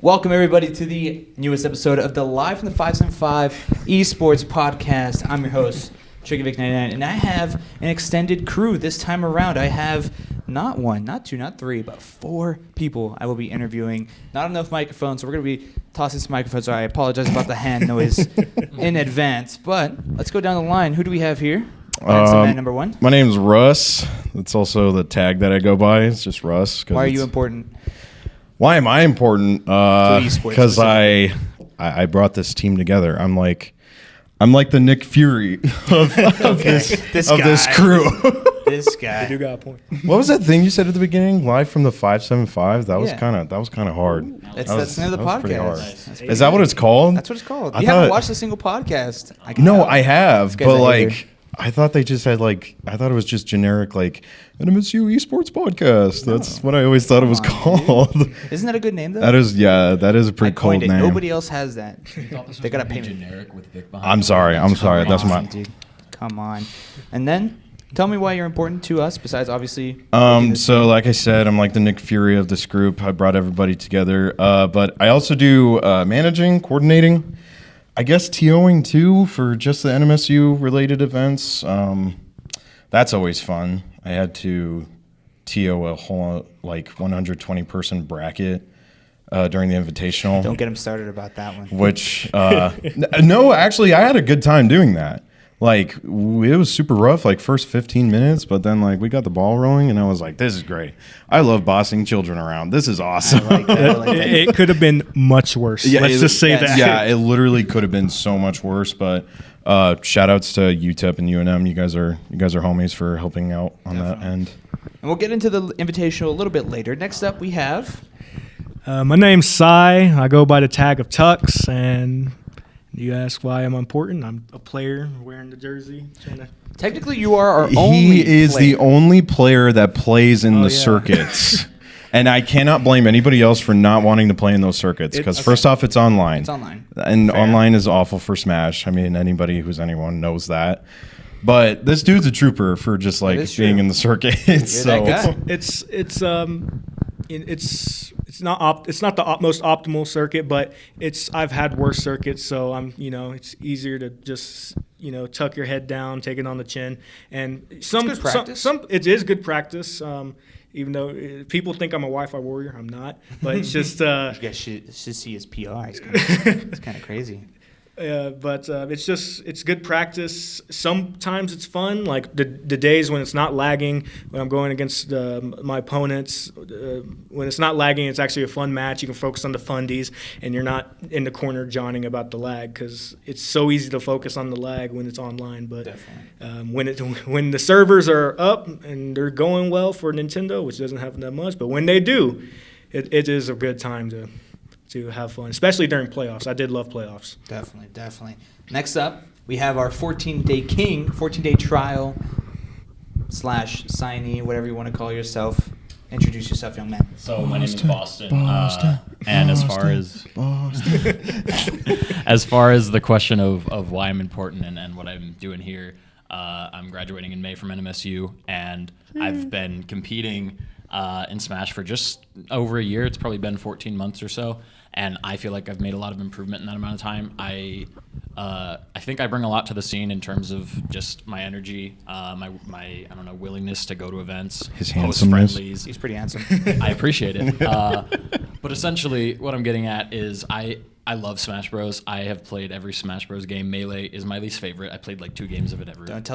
Welcome, everybody, to the newest episode of the Live from the 575 Esports podcast. I'm your host, TriggerVic99, and I have an extended crew this time around. I have not one, not two, not three, but four people I will be interviewing. Not enough microphones, so we're going to be tossing some microphones. So I apologize about the hand noise in advance, but let's go down the line. Who do we have here? Man number one. My name's Russ. That's also the tag that I go by. It's just Russ. Why are you important? Why am I important? Because I brought this team together. I'm like the Nick Fury of this crew. This guy. You do got a point. What was that thing you said at the beginning? Live from the 575. That was kind of hard. That's the name of the podcast. Nice. Is that what it's called? That's what it's called. You haven't watched a single podcast. I have, but like. I thought they just had I thought it was just generic an MSU Esports podcast. That's what I always thought it was called. Dude. Isn't that a good name though? That is a pretty cool name. Nobody else has that. They got to pay me. Generic with Vic behind. I'm sorry. That's my. Dude. Come on. And then tell me why you're important to us. Besides, obviously. So like I said, I'm like the Nick Fury of this group. I brought everybody together. But I also do managing, coordinating. I guess TOing too for just the NMSU related events. That's always fun. I had to TO a whole 120 person bracket during the invitational. Don't get him started about that one. Which no, actually, I had a good time doing that. It was super rough, first 15 minutes, but then we got the ball rolling, and I was like, this is great. I love bossing children around. This is awesome. I like that. It could have been much worse. Yeah, Let's just say that. Yeah, it literally could have been so much worse, but shout outs to UTEP and UNM. You guys are homies for helping out on that end. And we'll get into the invitational a little bit later. Next up, we have... my name's Cy. I go by the tag of Tux, and... You ask why I'm important? I'm a player wearing the jersey. Technically, you are our only He is player. the only player that plays in the circuits. And I cannot blame anybody else for not wanting to play in those circuits. Because first off, it's online. It's online. And online is awful for Smash. I mean, anybody who's anyone knows that. But this dude's a trooper for just being in the circuits. So It's not the most optimal circuit, but I've had worse circuits, so it's easier to just tuck your head down, take it on the chin, and it is good practice. Even though people think I'm a Wi-Fi warrior, I'm not. But it's just you guys should see his PR. It's kind of crazy. But it's good practice. Sometimes it's fun, like the days when it's not lagging, when I'm going against my opponents. When it's not lagging, it's actually a fun match. You can focus on the fundies, and you're not in the corner jawing about the lag, because it's so easy to focus on the lag when it's online. But when the servers are up and they're going well for Nintendo, which doesn't happen that much, but when they do, it is a good time to have fun, especially during playoffs. I did love playoffs. Definitely. Next up, we have our 14-day trial / signee, whatever you want to call yourself. Introduce yourself, young man. So my name is Boston. And as far as the question of why I'm important and what I'm doing here, I'm graduating in May from NMSU, and I've been competing in Smash for just over a year. It's probably been 14 months or so. And I feel like I've made a lot of improvement in that amount of time. I think I bring a lot to the scene in terms of just my energy, my willingness to go to events, his host handsomeness. friendlies. He's pretty handsome. I appreciate it. But essentially, what I'm getting at is I love Smash Bros. I have played every Smash Bros. Game. Melee is my least favorite. I played 2 games of it ever. Don't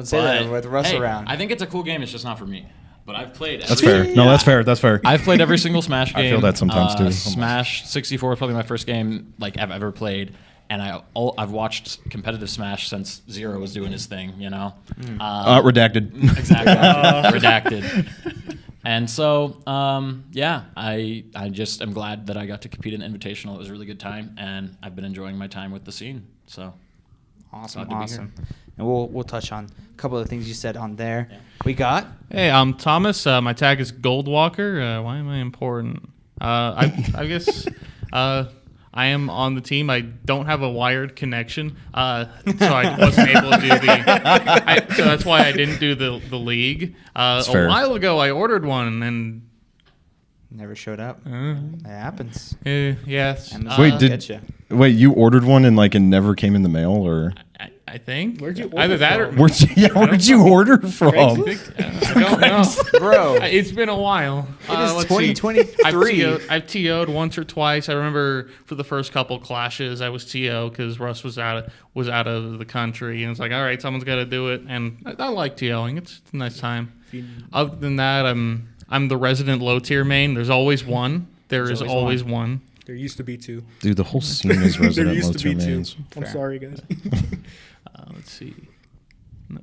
say that with Russ around. I think it's a cool game. It's just not for me. But I've played. That's fair. No, that's fair. That's fair. I've played every single Smash game. I feel that sometimes too. Smash 64 is probably my first game I've ever played, and I've watched competitive Smash since Zero was doing his thing. Redacted. Exactly. Redacted. And so, I just am glad that I got to compete in the Invitational. It was a really good time, and I've been enjoying my time with the scene. So. Awesome. And we'll touch on a couple of the things you said on there. Yeah. We got... Hey, I'm Thomas. My tag is Goldwalker. Why am I important? I guess I am on the team. I don't have a wired connection, so I wasn't able to do so that's why I didn't do the league. A while ago, I ordered one, and Never showed up. It happens. Yes. Amazon Wait, will did- get ya. Wait, you ordered one and like it never came in the mail, or I think. Where'd you Either order that from? where'd you order from? I don't know. Bro, It's been a while. it is Let's see. 2023. I've TO'd once or twice. I remember for the first couple clashes, I was TO because Russ was out of the country, and it's like, all right, someone's got to do it. And I like TOing. It's a nice time. Other than that, I'm the resident low tier main. There's always one. There is always one. There used to be 2. Dude, the whole scene is There resident used to be low-tier 2. mains. I'm Fair. sorry, guys. Let's see.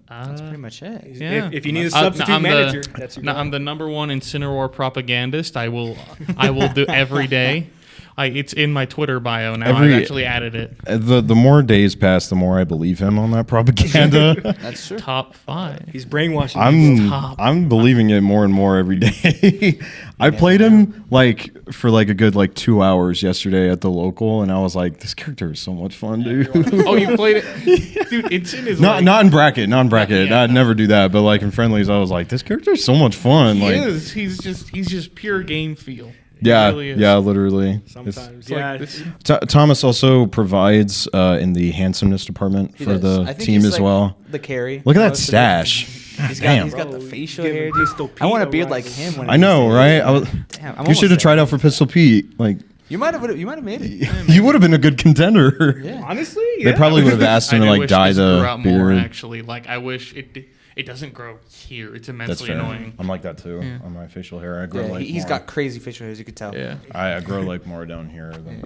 That's pretty much it. Yeah. If you need a substitute manager, that's your I'm the number one Incineroar propagandist. I will do every day. It's in my Twitter bio now. I've actually added it. The more days pass, the more I believe him on that propaganda. That's true. Top 5. He's brainwashing people. I'm believing it more and more every day. I played him like for like a good like 2 hours yesterday at the local, and I was like, this character is so much fun, dude. Oh, you played it, dude. It's in his Not in bracket. Yeah. I'd never do that. But like in friendlies, I was like, this character is so much fun. He like, is. He's just pure game feel. yeah, He really is. yeah, literally. It's- Sometimes, It's like yeah. this- Thomas also provides in the handsomeness department He for does. I the think team he's, as like, well. The carry. Look at that most of it. stash. He's Damn. got the facial Give hair, him dude. Pistol I want a Pete beard a like rise. him. When I know, he's- right? Damn, I'm You almost should have there. tried out for Pistol Pete. Like, You might have made it. you would have been a good contender. Yeah. Honestly, They yeah. probably would have asked him I to do like wish dye this grew the out more, beard. actually. Like I wish it doesn't grow here. It's That's immensely fair. annoying. I'm like that too on my facial hair. I grow Yeah, like he's more. got crazy facial hair, as you could tell. Yeah. I grow like more down here. Than,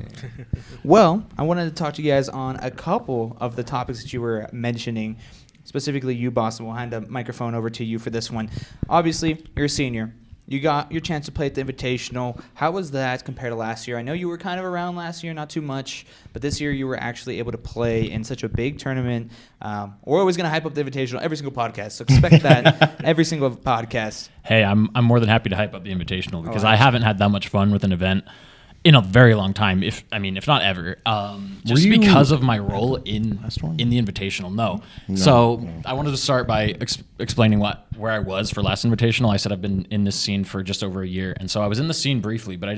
Well, I wanted to talk to you guys on a couple of the topics that you were mentioning, specifically you, Boston. We'll hand the microphone over to you for this one. Obviously, you're a senior. You got your chance to play at the Invitational. How was that compared to last year? I know you were kind of around last year, not too much, but this year you were actually able to play in such a big tournament. We're always going to hype up the Invitational every single podcast, so expect that every single podcast. Hey, I'm more than happy to hype up the Invitational because Oh, I haven't had that much fun with an event in a very long time. If not ever. Just you- because of my role in Last one? the Invitational. No. So I wanted to start by explaining where I was for last Invitational. I said I've been in this scene for just over a year, and so I was in the scene briefly, but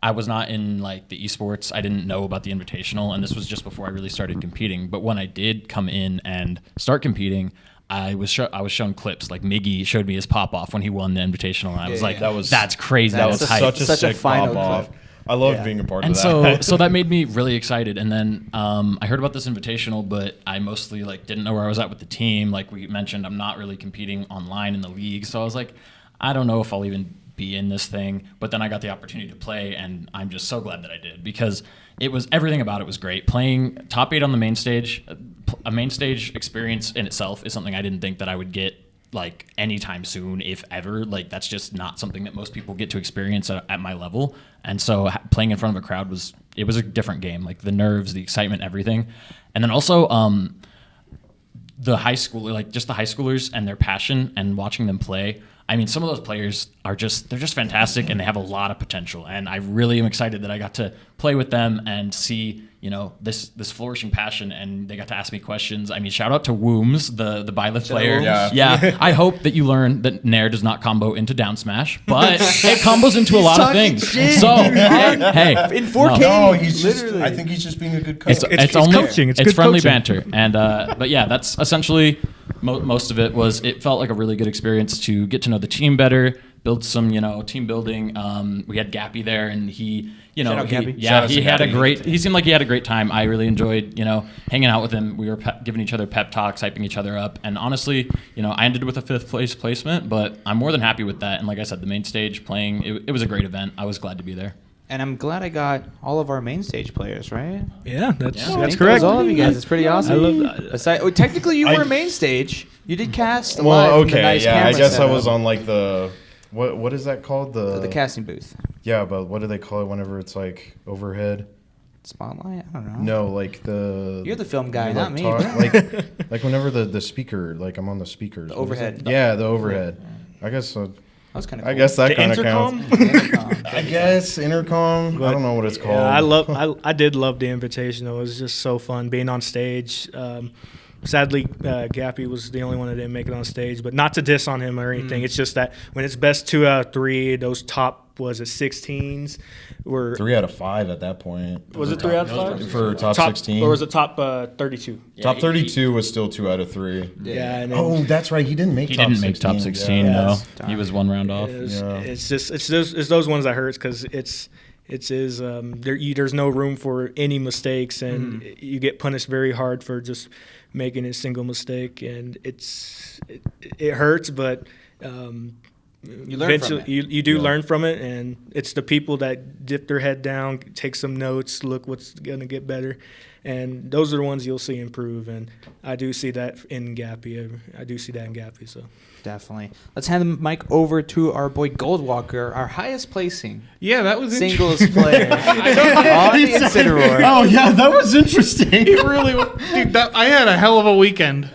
I was not in like the esports. I didn't know about the Invitational, and this was just before I really started competing. But when I did come in and start competing, I was shown clips. Like Miggy showed me his pop off when he won the Invitational, and I was like, that's crazy. That's That's hype. such a sick final pop-off. clip. I loved Yeah. being a part And of that. so that made me really excited. And then I heard about this Invitational, but I mostly like didn't know where I was at with the team. Like we mentioned, I'm not really competing online in the league, so I was like, I don't know if I'll even be in this thing. But then I got the opportunity to play, and I'm just so glad that I did because everything about it was great. Playing top 8 on the main stage, a main stage experience in itself is something I didn't think that I would get like anytime soon, if ever. Like that's just not something that most people get to experience at my level. And so playing in front of a crowd was a different game. Like the nerves, the excitement, everything. And then also the high schoolers and their passion and watching them play. I mean, some of those players they're just fantastic, and they have a lot of potential. And I really am excited that I got to play with them and see, this flourishing passion, and they got to ask me questions. I mean, shout out to Wooms, the Byleth player. Wooms. Yeah. I hope that you learn that Nair does not combo into down smash, but it combos into a lot of things. So, hey, In 4K, no, he's literally. I think he's just being a good coach. it's coaching. It's good friendly coaching. banter, and but yeah, that's essentially most of it. It felt like a really good experience to get to know the team better, build some team building. We had Gappy there, and he Shout out Gappy. yeah, Shout he out to had a Gappy. great. He seemed like he had a great time. I really enjoyed hanging out with him. We were giving each other pep talks, hyping each other up, and honestly, I ended with a 5th place placement, but I'm more than happy with that. And like I said, the main stage playing, it was a great event. I was glad to be there. And I'm glad I got all of our main stage players, right? Yeah, that's I that's think that correct. was all of you guys. It's pretty awesome. I love that. Technically, you I- were main stage. You did cast. well, live from the okay, nice yeah. I camera guess I setup. was on like the what is that called? The casting booth. Yeah, but what do they call it whenever it's like overhead? Spotlight? I don't know. No, like the. You're the film guy, you, not like, me. like whenever the speaker, like I'm on the speakers. The What is it? overhead. Yeah, the overhead. I guess. That was kind of I guess that The kind of intercom? counts. I guess intercom. I don't know what it's called. Yeah, I did love the Invitational. It was just so fun being on stage. Sadly, Gappy was the only one that didn't make it on stage, but not to diss on him or anything. It's just that when it's best 2 out of 3, those top, 16s were 3 out of 5 at that point. Was it 3 out of 5 for top 16? or was it top 32? Top 32 was still 2 out of 3. Yeah. And then, Oh, that's right. He didn't make. He top didn't 16. make top 16, Yeah. no. He was 1 round off. It's those ones that hurts because there's no room for any mistakes, and you get punished very hard for just making a single mistake, and it hurts, but You learn from it. You do learn from it, and it's the people that dip their head down, take some notes, look what's going to get better, and those are the ones you'll see improve, and I do see that in Gappy. I do see that in Gappy, so. Definitely. Let's hand the mic over to our boy Goldwalker, our highest placing Yeah, that was singles player on the Incineroar. Oh yeah, that was interesting. It really, dude. I had a hell of a weekend.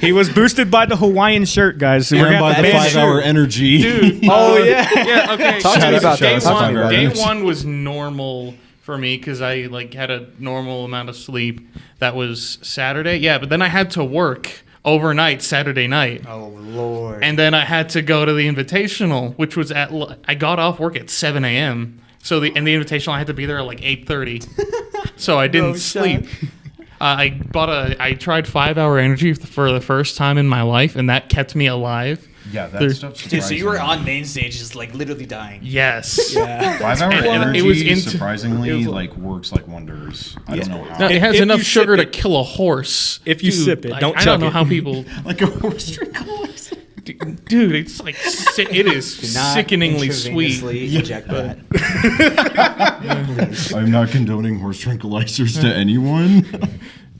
He was boosted by the Hawaiian shirt, guys. So And by the band 5-hour energy. Dude. Oh, yeah. Yeah. Okay. Talk to me about day that. Talk to me one, about day that. one was normal for me because I had a normal amount of sleep. That was Saturday. Yeah, but then I had to work overnight Saturday night. Oh, Lord. And then I had to go to the Invitational, which was I got off work at 7 a.m. So the Invitational, I had to be there at like 8:30. So I didn't sleep. I tried 5-hour energy for the first time in my life, and that kept me alive. Yeah, that stuff's Dude, so you were on main stage just like literally dying. Yes. Yeah. 5-hour And energy it was surprisingly works like wonders. I don't know how. No, it has If enough you sugar sip to kill a horse. If you sip it, don't I chug don't know it. how people. Like a horse drink. Dude, it's like it is Do not sickeningly sweet. intravenously inject that. I'm not condoning horse tranquilizers to anyone.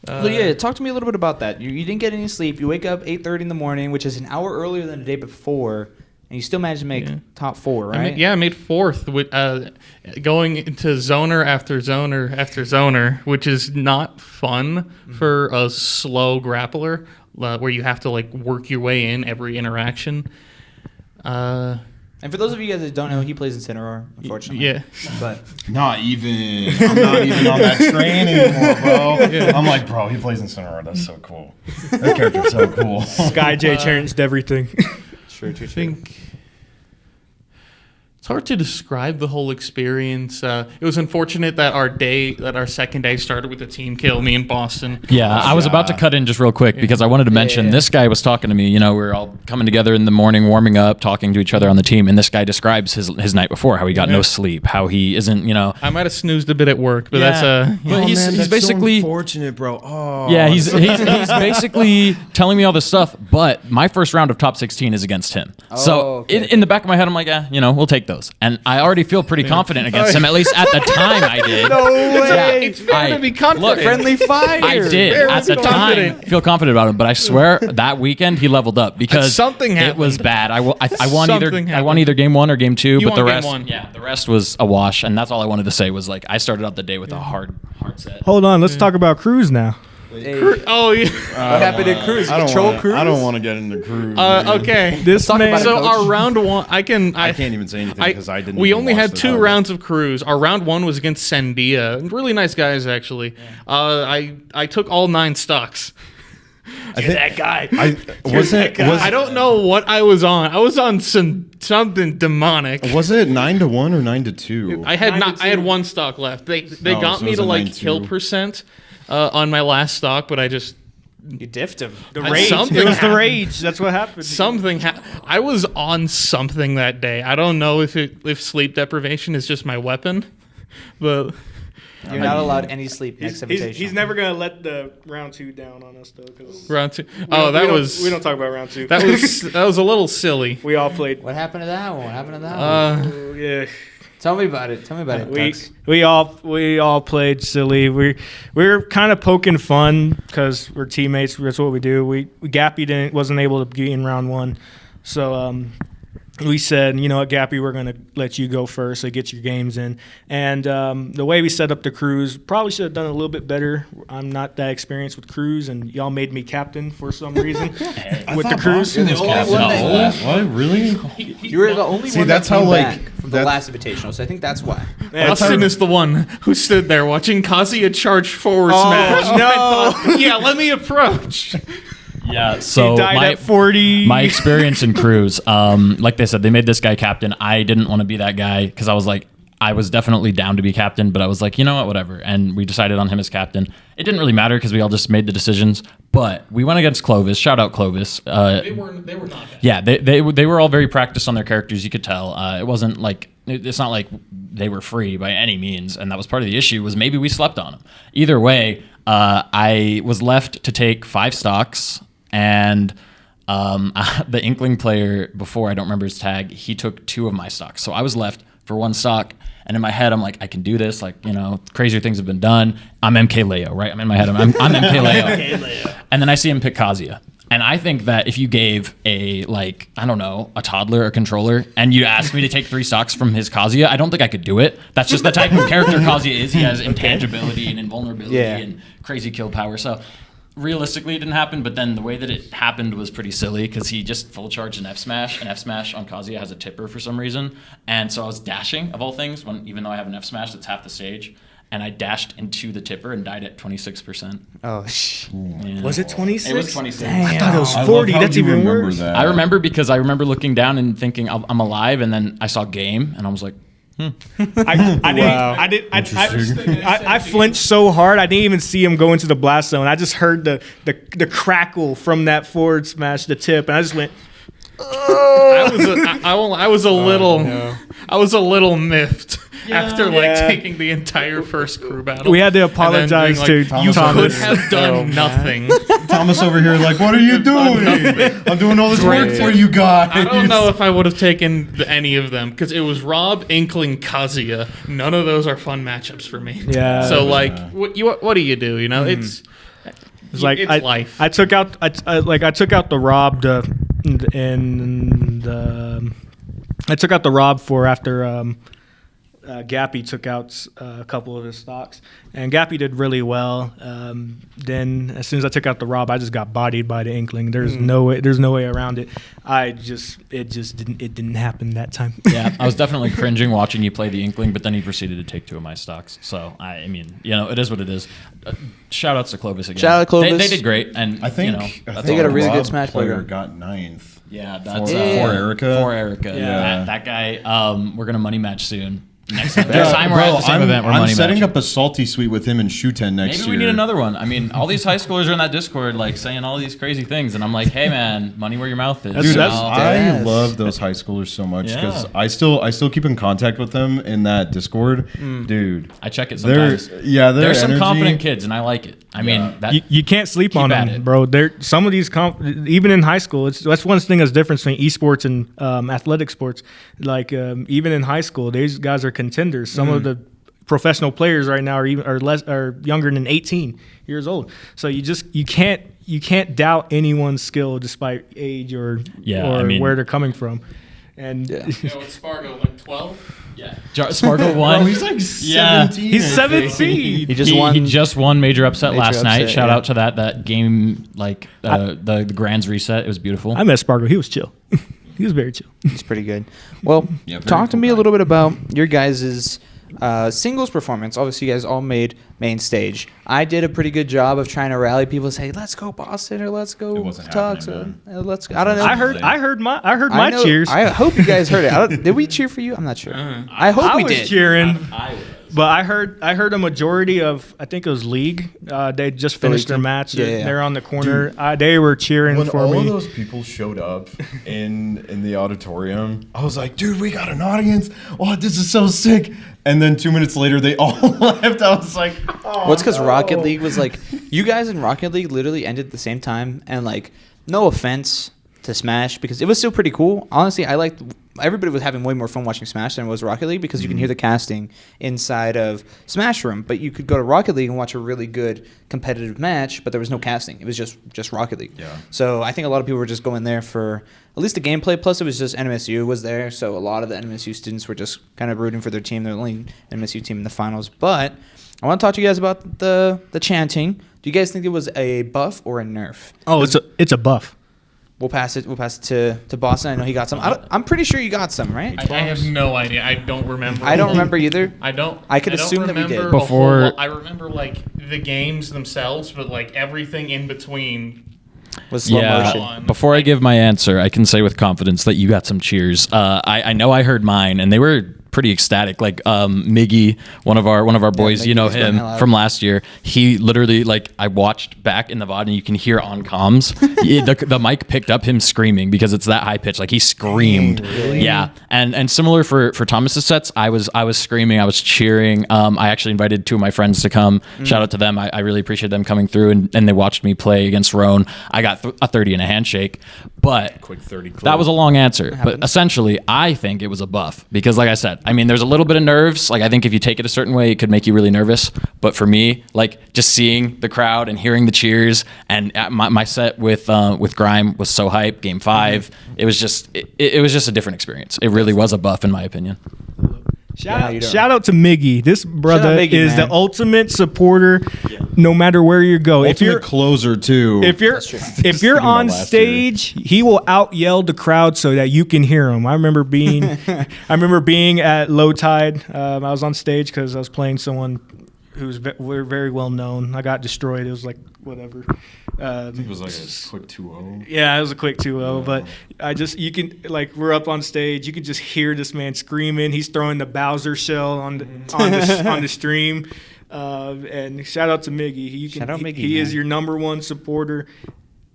So yeah, talk to me a little bit about that. You didn't get any sleep. You wake up 8:30 in the morning, which is an hour earlier than the day before, and you still managed to make top 4, right? I made fourth with going into zoner after zoner after zoner, which is not fun for a slow grappler where you have to like work your way in every interaction. And for those of you guys that don't know, he plays Incineroar, unfortunately. Yeah. But Not even. I'm not even on that train anymore, bro. I'm like, bro, he plays in Center. That's so cool. That character's so cool. Sky J changed everything. true. I think it's hard to describe the whole experience. It was unfortunate that our second day started with a team kill, me in Boston. Yeah, I was about to cut in just real quick because I wanted to mention this guy was talking to me. You know, we were all coming together in the morning, warming up, talking to each other on the team, and this guy describes his night before, how he got no sleep, how he isn't, you know. I might have snoozed a bit at work, but But he's basically unfortunate, bro. Oh, yeah, he's basically telling me all this stuff. But my first round of top 16 is against him. So okay. in the back of my head, I'm like, we'll take those. And I already feel pretty confident against him. At least at the time, I did. no way. it's fair to be confident. Friendly fire. I did Very at the confident. time feel confident about him, but I swear that weekend he leveled up because Something it happened. was bad. I won Something either game 1 or game 2, You but the won game rest, one. the rest was a wash, and that's all I wanted to say was like I started out the day with a hard set. Hold on, let's talk about Cruz now. Hey, Oh, yeah. what happened to Cruz? I don't Control wanna- Cruz? I don't want to get into Cruz. Okay. This talk man. about it, So Coach. our round one, I can't even say anything because I didn't. We even only watch had the 2 tournament. rounds of cruise. Our round 1 was against Sandia. Really nice guys, actually. I took all 9 stocks. that guy. I don't know what I was on. I was on something demonic. Was it 9-1 or 9-2? I had 9 to I had 2. 1 stock left. They Oh, got so me it was to a like 9-2. kill percent on my last stock, but I just You diffed him. The I- rage. something It was the happened. rage. That's what happened. I was on something that day. I don't know if sleep deprivation is just my weapon, but You're not allowed any sleep next He's invitation. never gonna let the round 2 down on us though. Cause round 2. we Oh, we don't talk about round 2. that was a little silly. we all played. What happened to that one? What happened to that one? Oh, yeah. Tell me about it. Tux. We all played silly. We're kind of poking fun because we're teammates. That's what we do. We Gappy wasn't able to be in round 1, so we said, you know what, Gappy, we're going to let you go first so get your games in. And the way we set up the crews, probably should have done a little bit better. I'm not that experienced with crews, and y'all made me captain for some reason with the crews. You're the only one that- What, really? You were the only See, one that's that how, came like, back from the that- last Invitational, so I think that's why. Austin is the one who stood there watching Kazuya charge forward smash. no. I thought, yeah, let me approach. Yeah, so He died at 40. my experience in crews, like they said, they made this guy captain. I didn't want to be that guy because I was like, I was definitely down to be captain, but I was like, you know what, whatever. And we decided on him as captain. It didn't really matter because we all just made the decisions. But we went against Clovis. Shout out Clovis. They were not bad. Yeah, they were all very practiced on their characters. You could tell. It wasn't like it's not like they were free by any means, and that was part of the issue. Was maybe we slept on them. Either way, I was left to take 5 stocks, and the Inkling player before, I don't remember his tag, he took 2 of my stocks. So I was left for 1 stock. And in my head, I'm like, I can do this. Like, you know, crazier things have been done. I'm MK Leo, right? I'm in my head. I'm MK Leo. And then I see him pick Kazuya. And I think that if you gave a toddler a controller and you asked me to take 3 stocks from his Kazuya, I don't think I could do it. That's just the type of character Kazuya is. He has intangibility and invulnerability and crazy kill power. So realistically, it didn't happen, but then the way that it happened was pretty silly because he just full charged an F smash. An F smash on Kazuya has a tipper for some reason, and so I was dashing of all things. Even though I have an F smash that's half the stage, and I dashed into the tipper and died at 26%. Oh, Yeah. Was it 26? It was 26. I thought it was I love 40. how That's you even remember worse. that. I remember because I remember looking down and thinking I'm alive, and then I saw game, and I was like, I flinched so hard I didn't even see him go into the blast zone. I just heard the crackle from that forward smash, the tip, and I just went. I was a little miffed after taking the entire first crew battle. We had to And then apologize being to you Thomas. could have done nothing. Thomas over here, like, what are you doing? I'm doing all this work for you guys. I don't know if I would have taken any of them because it was Rob, Inkling, Kazuya. None of those are fun matchups for me. Yeah. So what do you do? You know, it's like it's life. I took out the Rob I took out the Rob for after Gappy took out a couple of his stocks, and Gappy did really well. Then as soon as I took out the Rob, I just got bodied by the Inkling. There's no way around it. It didn't happen that time. yeah, I was definitely cringing watching you play the Inkling, but then he proceeded to take 2 of my stocks. So I mean, you know, it is what it is. Shout outs to Clovis again. Shout out Clovis. They did great, and I think, you know, I that's think They got a the really good Rob Smash player player. got 9th. yeah, that's For Erica. For Erica, Yeah. that guy. We're gonna money match soon. Next time we're Bro, at the same event, we're I'm money setting matching. up a salty suite with him and Shuten next Maybe year. we need another one. I mean, all these high schoolers are in that Discord, like saying all these crazy things, and I'm like, hey man, money where your mouth is. That's- you that's- know? I Yes. love those high schoolers so much because Yeah. I still keep in contact with them in that Discord, dude. I check it They're sometimes. their There's some energy- confident kids, and I like it. I mean, that, You can't sleep Keep on at them, it. bro. Some of these even in high school, that's one thing that's different between esports and athletic sports. Like even in high school, these guys are contenders. Some of the professional players right now are younger than 18 years old. So you can't doubt anyone's skill despite age or I mean- where they're coming from. And You know, with Spargo, like 12. yeah. Sparkle won. Bro, he's like 17. he's I think. 17. He just won. He just won major upset Major last night. upset, Shout yeah. out to that game, like the Grands reset. It was beautiful. I met Spargo. He was chill. He was very chill. It's pretty good. Well, Yeah, very talk to cool me a guy. little bit about your guys' singles performance. Obviously, you guys all made main stage. I did a pretty good job of trying to rally people, say, "Let's go Boston," or "Let's go It wasn't Tux," happening, or "Let's." I don't know. I heard my know- cheers. I hope you guys heard it. Did we cheer for you? I'm not sure. I hope I we was did. cheering. I was. But I heard a majority of, I think it was League. They just finished their team? match. Yeah. They're on the corner. They were cheering When for all of me. those people showed up in the auditorium, I was like, dude, we got an audience. Oh, this is so sick. And then 2 minutes later, they all left. I was like, oh, Well, it's because no. Rocket League was like, you guys in Rocket League literally ended at the same time, and like, no offense to Smash because it was still pretty cool. Honestly, everybody was having way more fun watching Smash than it was Rocket League because you can hear the casting inside of Smash Room, but you could go to Rocket League and watch a really good competitive match, but there was no casting. It was just Rocket League. Yeah. So I think a lot of people were just going there for at least the gameplay, plus it was just NMSU was there, so a lot of the NMSU students were just kind of rooting for their team. They're the only NMSU team in the finals. But I want to talk to you guys about the chanting. Do you guys think it was a buff or a nerf? Oh, it's a buff. We'll pass it to Boston. I know he got some. I'm pretty sure you got some, right? I have no idea. I don't remember. I don't remember either. I don't. I could don't assume that we did. remember a whole Before- lot. I remember like the games themselves, but like everything in between. Was slow motion. Yeah. Before I give my answer, I can say with confidence that you got some cheers. I know I heard mine, and they were pretty ecstatic. Like Miggy, one of our boys, Miggy you know was going him hell out. from last year. He literally, like, I watched back in the VOD, and you can hear on comms, the mic picked up him screaming because it's that high pitch. Like he screamed. Really? Yeah, and similar for Thomas's sets, I was screaming, I was cheering. I actually invited two of my friends to come. Shout out to them. I really appreciate them coming through, and they watched me play against Roan. I got a 30 and a handshake, but Quick 30 clip. that was a long answer. But essentially, I think it was a buff because, like I said, I mean, there's a little bit of nerves. Like I think if you take it a certain way, it could make you really nervous. But for me, like just seeing the crowd and hearing the cheers, and my set with Grime was so hype. Game 5, it was just it was just a different experience. It really was a buff, in my opinion. Shout out to Miggy. This brother Miggy, is man. the ultimate supporter, no matter where you go. Ultimate closer too. If you're true. on last stage, he will out yell the crowd so that you can hear him. I remember being at Low Tide. I was on stage because I was playing someone who's very well known. I got destroyed. It was like whatever. it was like a quick 2-0. Yeah, it was a quick 2-0, but you can, like, we're up on stage. You can just hear this man screaming. He's throwing the Bowser shell on the stream. And shout out to Miggy. Shout out Miggy, He is man. your number one supporter,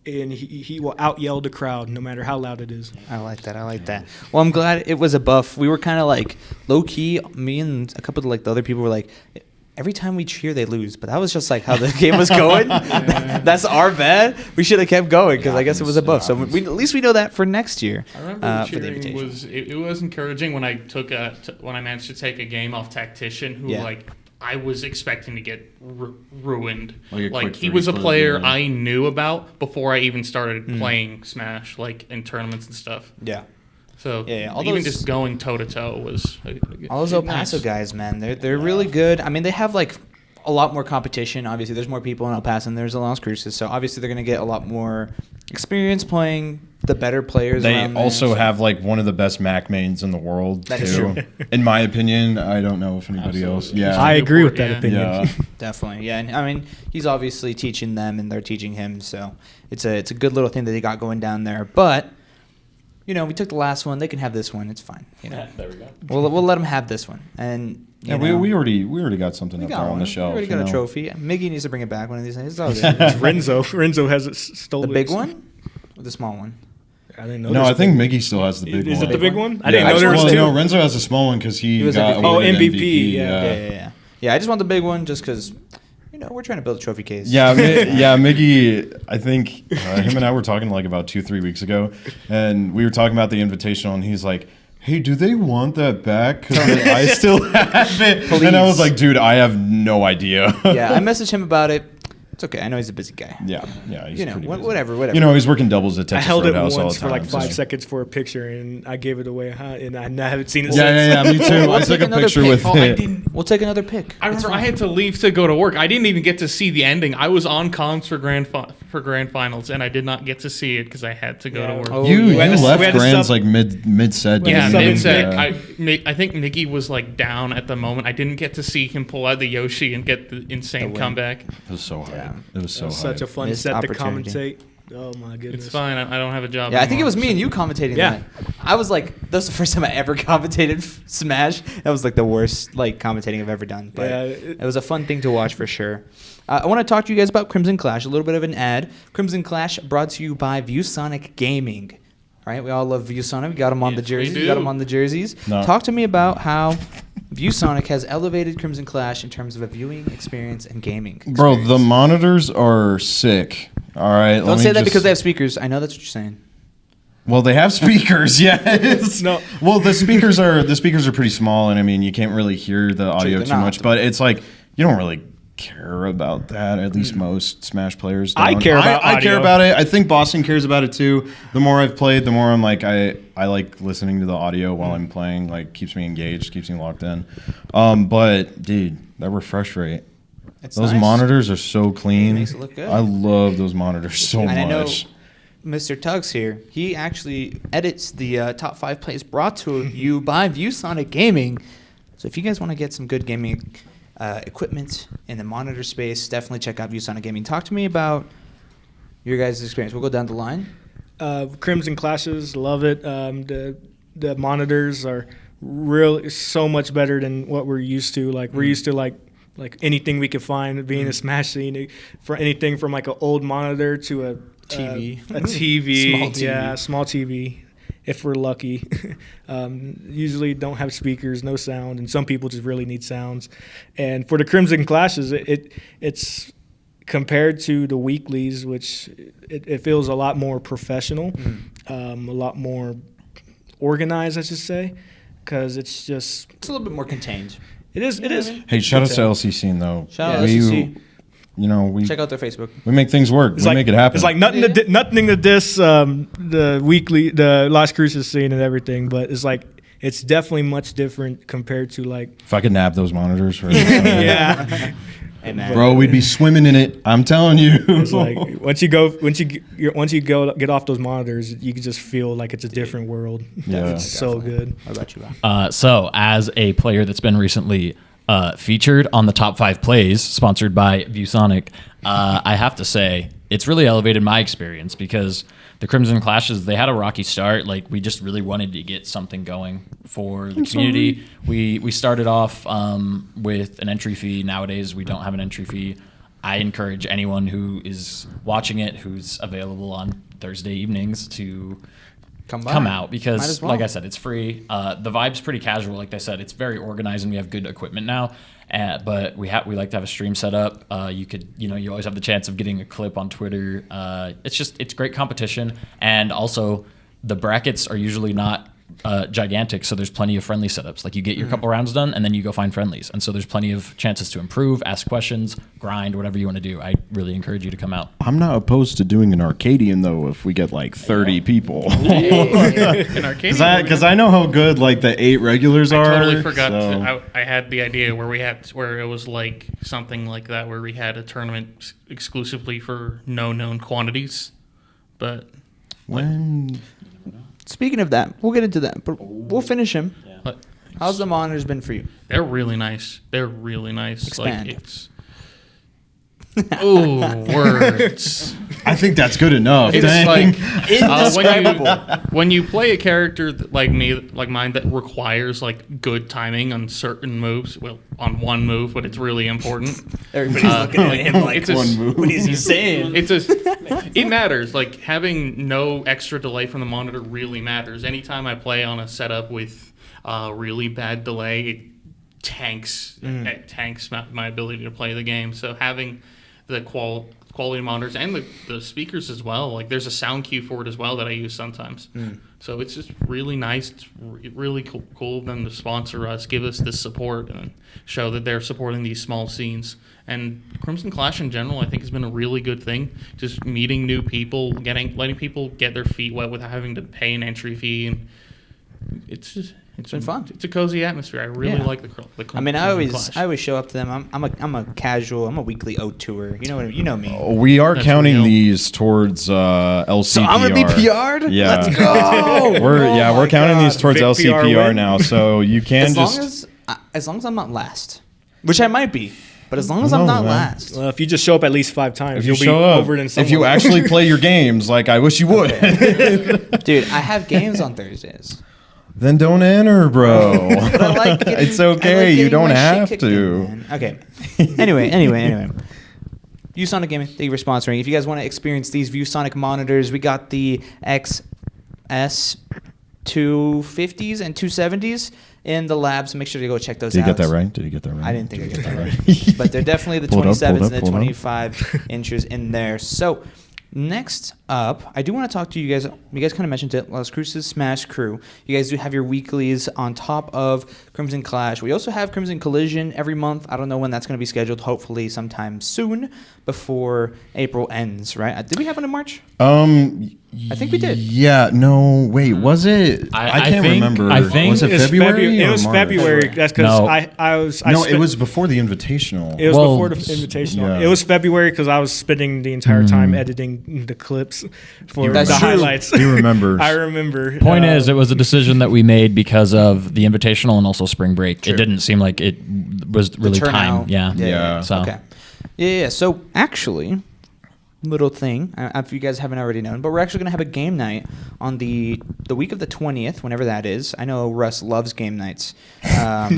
and he will out yell the crowd no matter how loud it is. I like that. Well, I'm glad it was a buff. We were kind of like low key. Me and a couple of like the other people were like, every time we cheer, they lose. But that was just like how the game was going. That's our bad. We should have kept going because I guess it was a buff. So at least we know that for next year. I remember for the cheering invitation. was it was encouraging when I when I managed to take a game off Tactician, who Yeah. like I was expecting to get ruined. Like a quick he was a 3 player clip, yeah. I knew about before I even started playing Smash, like in tournaments and stuff. Yeah. So Yeah, all even those- just going toe to toe was All those El Paso guys, man, they're really good. I mean, they have like a lot more competition. Obviously, there's more people in El Paso, and there's a Las Cruces, so obviously they're going to get a lot more experience playing the better players. They around there, also so- have like one of the best Mac mains in the world That too. is true. In my opinion, I don't know if anybody else. Absolutely. Yeah. I agree with that Yeah. opinion. yeah. Definitely, yeah. And I mean, he's obviously teaching them, and they're teaching him. So it's a good little thing that they got going down there. But you know, we took the last one. They can have this one. It's fine. You know, There we go. we'll let them have this one. And you Yeah, know, we already got something we up got there on one. the shelf. We already you got a know. trophy. Miggy needs to bring it back one of these days. It's all good. Renzo has it stolen. The big one or the small one? I didn't know. No, there's I a think big Miggy still has the big Is one. it the big one? I Yeah, didn't know there was well, two. No, Renzo has a small one because he was got MVP. awarded MVP, yeah. Yeah. Yeah, I just want the big one just because, you know, we're trying to build a trophy case. Yeah, Miggy, I think him and I were talking like about 2-3 weeks ago, and we were talking about the invitational, and he's like, hey, do they want that back? Because I still have it. And I was like, dude, I have no idea. Yeah, I messaged him about it. It's okay. I know he's a busy guy. yeah, he's You know, pretty busy. whatever. You know, he's working doubles at I Texas held it Roadhouse all once the for time. like 5 so- seconds for a picture, and I gave it away, and I haven't seen it Yeah, since. me too. We'll I take took a another picture pic. with Oh, I it. We'll take another pic. I remember I had to leave to go to work. I didn't even get to see the ending. I was on comms for grand finals, and I did not get to see it because I had to go to Yeah. work. Oh, You We had to- left we had to Grands sub- like mid set. Yeah, sub in mid-set. back. I think Miggy was like down at the moment. I didn't get to see him pull out the Yoshi and get the insane win. comeback. It was so hard. Yeah. It was so hard. Such a fun Missed set to opportunity. commentate. Oh my goodness. It's fine. I don't have a job. Yeah, I think it anymore, was me so- and you commentating Yeah. that. I was like, that's the first time I ever commentated Smash. That was like the worst like commentating I've ever done. But Yeah, it was a fun thing to watch for sure. I want to talk to you guys about Crimson Clash. A little bit of an ad. Crimson Clash brought to you by Viewsonic Gaming. All right, we all love Viewsonic. We got them on the Yes, we jerseys. We do. got them on the jerseys. No. Talk to me about how Viewsonic has elevated Crimson Clash in terms of a viewing experience and gaming. Bro, the experience. monitors are sick. All right. Don't say that because they have speakers. I know that's what you're saying. Well, they have speakers, yes. No. Well, the speakers are pretty small, and I mean, you can't really hear the audio they're too not. much. But it's like you don't really care about that. At least most Smash players don't. I care about I care audio. about it. I think Boston cares about it too. The more I've played, the more I'm like I like listening to the audio while I'm playing. Like keeps me engaged, keeps me locked in. But dude, that refresh rate. It's Those nice. monitors are so clean. Makes it look good. I love those monitors so And I know much. Mr. Tuggs here, he actually edits the top 5 plays brought to you by Viewsonic Gaming. So if you guys want to get some good gaming equipment in the monitor space, definitely check out Viewsonic Gaming. Talk to me about your guys' experience. We'll go down the line. Crimson Clashes, love it. The monitors are really so much better than what we're used to. Like we're used to like anything we could find being a Smash scene, for anything from like an old monitor to a TV. a TV, Small TV. yeah, small TV. If we're lucky, usually don't have speakers, no sound, and some people just really need sounds. And for the Crimson Clashes, it's compared to the weeklies, which it feels a lot more professional, a lot more organized, I should say, because it's just It's a little bit more contained. it is. Hey, shout out to LC Scene though. Shout out we, LCC. You know, we Check out their Facebook. we make things work. It's We make it happen. It's like nothing to diss the weekly, the Las Cruces scene and everything, but it's like it's definitely much different compared to like if I could nab those monitors for yeah. Hey, man. bro, we'd be swimming in it. I'm telling you. It's like once you go get off those monitors, you can just feel like it's a different world. Yeah. It's so good. How about you, Rob? So, as a player that's been recently featured on the top 5 plays, sponsored by Viewsonic, I have to say it's really elevated my experience because the Crimson Clashes, they had a rocky start. Like we just really wanted to get something going for the community. We started off with an entry fee. Nowadays, we don't have an entry fee. I encourage anyone who is watching it, who's available on Thursday evenings, to come out because, Might as well. like I said, it's free. The vibe's pretty casual. Like I said, it's very organized and we have good equipment now. But we like to have a stream set up. You always have the chance of getting a clip on Twitter. It's great competition, and also the brackets are usually not gigantic, so there's plenty of friendly setups. Like you get your couple rounds done, and then you go find friendlies, and so there's plenty of chances to improve, ask questions, grind, whatever you want to do. I really encourage you to come out. I'm not opposed to doing an Arcadian though if we get like 30 people. An arcade. Because I know how good like the 8 regulars I are. totally forgot. so- I had the idea where it was like something like that, where we had a tournament exclusively for no known quantities. But When Speaking of that, we'll get into that, but we'll finish him. but How's the monitors been for you? they're really nice. They're really nice. Expand. Like it's. Ooh, words. I think that's good enough. It's dang. like when you play a character like mine that requires like good timing on certain moves, well, on one move, but it's really important. Everybody's looking at him like, it's a, one move. what is he saying? it matters. Like having no extra delay from the monitor really matters. Anytime I play on a setup with really bad delay, it tanks my ability to play the game. So having the quality monitors and the speakers as well. Like there's a sound cue for it as well that I use sometimes. So it's just really nice. It's really cool of them to sponsor us, give us this support, and show that they're supporting these small scenes. And Crimson Clash in general, I think, has been a really good thing. Just meeting new people, letting people get their feet wet without having to pay an entry fee, and it's been fun. It's a cozy atmosphere. I really Yeah. like the. I mean, Crimson Clash. I always show up to them. I'm a casual. I'm a weekly O2er. You know me. We are That's counting real. these towards LCPR. So I'm gonna be PR'd. Yeah. Let's go. We're counting these towards Big PR LCPR win. now, so you can As long as I'm not last, which I might be, but as long as I'm No, not man. last. Well, if you just show up at least 5 times, if you you'll show be up, over than someone. if you actually play your games, like I wish you would, Dude, I have games on Thursdays. then don't enter, bro. But I like getting, It's I okay. like You getting don't my shit have kicked to. in, man. Okay. Anyway. Viewsonic Gaming, thank you for sponsoring. If you guys want to experience these Viewsonic monitors, we got the XS 250s and 270s in the lab, so make sure to go check those Did out. you get that right? Did you get that right? I didn't think I got that right. But they're definitely the Pull it up, 27s pull it and up, the pull it up. 25 inches in there. So Next up, I do want to talk to you guys. You guys kind of mentioned it. Las Cruces Smash Crew. You guys do have your weeklies on top of Crimson Clash. We also have Crimson Collision every month. I don't know when that's going to be scheduled. Hopefully sometime soon before April ends, right? Did we have one in March? I think we did. Yeah. No. Wait. Was it? I can't remember. I think was it February? It was March? February. That's because No. It was before the Invitational. It was Well, before the Invitational. yeah. It was February because I was spending the entire time editing the clips for That's the true. highlights. He remembers. I remember. Point is, it was a decision that we made because of the Invitational and also spring break. It didn't seem like it was really time. turnout. Yeah. Yeah. So Okay. Yeah. So actually, little thing, if you guys haven't already known, but we're actually going to have a game night on the week of the 20th, whenever that is. I know Russ loves game nights with our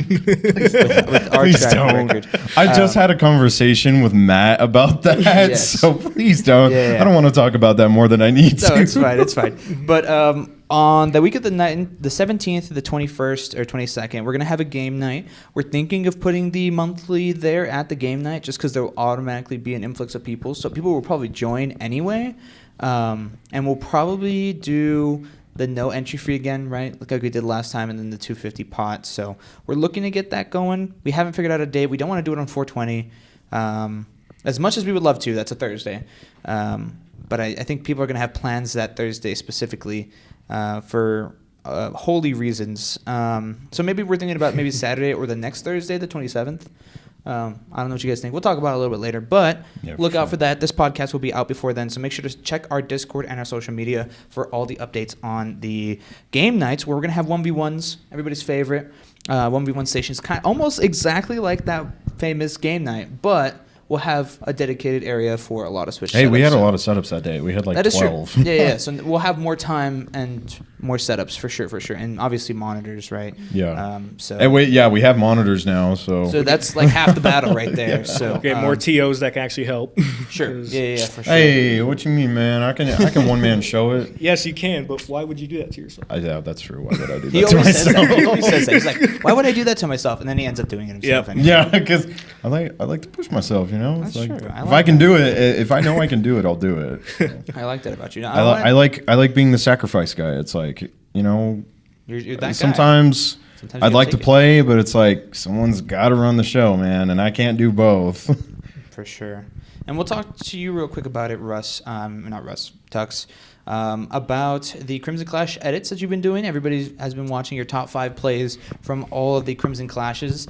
Please track don't. record. I just had a conversation with Matt about that, Yes. so please don't. Yeah. I don't want to talk about that more than I need to. No, it's fine. It's fine. But on the week of the 17th, the 21st, or 22nd, we're going to have a game night. We're thinking of putting the monthly there at the game night just because there will automatically be an influx of people. So people will probably join anyway. And we'll probably do the no entry fee again, right? Like we did last time, and then the 250 pot. So we're looking to get that going. We haven't figured out a date. We don't want to do it on 420. As much as we would love to, that's a Thursday. But I think people are going to have plans that Thursday specifically for holy reasons. So maybe we're thinking about maybe Saturday or the next Thursday, the 27th. I don't know what you guys think. We'll talk about it a little bit later, but look out for that. This podcast will be out before then, so make sure to check our Discord and our social media for all the updates on the game nights, where we're going to have 1v1s, everybody's favorite. 1v1 stations, almost exactly like that famous game night, but we'll have a dedicated area for a lot of Switch Hey, setups. we had a lot of setups that day. We had like That is 12. true. Yeah. So we'll have more time and more setups for sure. And obviously monitors, right? Yeah. So Hey, we have monitors now, so that's like half the battle right there. So Okay, more TOs that can actually help. Sure. 'Cause- Yeah, for sure. Hey, what you mean, man? I can one man show it. Yes, you can, but why would you do that to yourself? Yeah, that's true. Why would I do He that to always says myself? that. He always says that. He's like, why would I do that to myself? And then he ends up doing it himself. Yep. Anyway. Yeah, because I like to push myself. You know, That's it's like true. I if like I can that. do it, if I know I can do it, I'll do it. So. I like that about you. Now, I like being the sacrifice guy. It's like, you know, you're that guy. sometimes you I'd gotta like to take it. play, but it's like someone's got to run the show, man, and I can't do both. For sure. And we'll talk to you real quick about it, Russ. Not Russ, Tux. About the Crimson Clash edits that you've been doing. Everybody has been watching your top 5 plays from all of the Crimson Clashes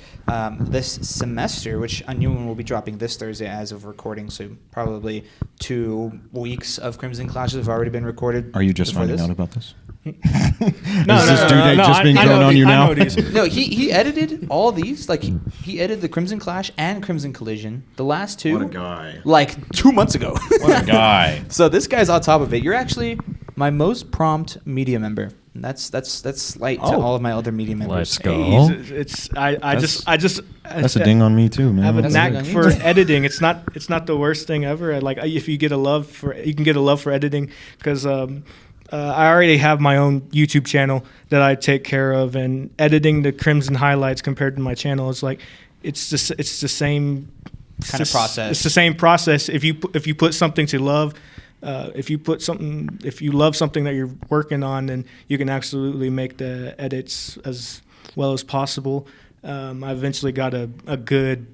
this semester, which a new one will be dropping this Thursday as of recording. So probably 2 weeks of Crimson Clashes have already been recorded. Are you just before finding this. out about this? No, Is this due date just being I thrown know on you I now? know these. No, he edited all these. Like he edited the Crimson Clash and Crimson Collision. The last 2. guy! Like 2 months ago. What a guy! So this guy's on top of it. You're actually my most prompt media member. That's slight to all of my other media members. Let's go. Hey, I just That's a ding on me too, man. I have a That's knack a ding on for you. editing. It's not the worst thing ever. Like if you get a love for editing, because I already have my own YouTube channel that I take care of, and editing the Crimson highlights compared to my channel is like it's the same Kind of process. It's the same process. If you put something to love. If you love something that you're working on, then you can absolutely make the edits as well as possible. I eventually got a good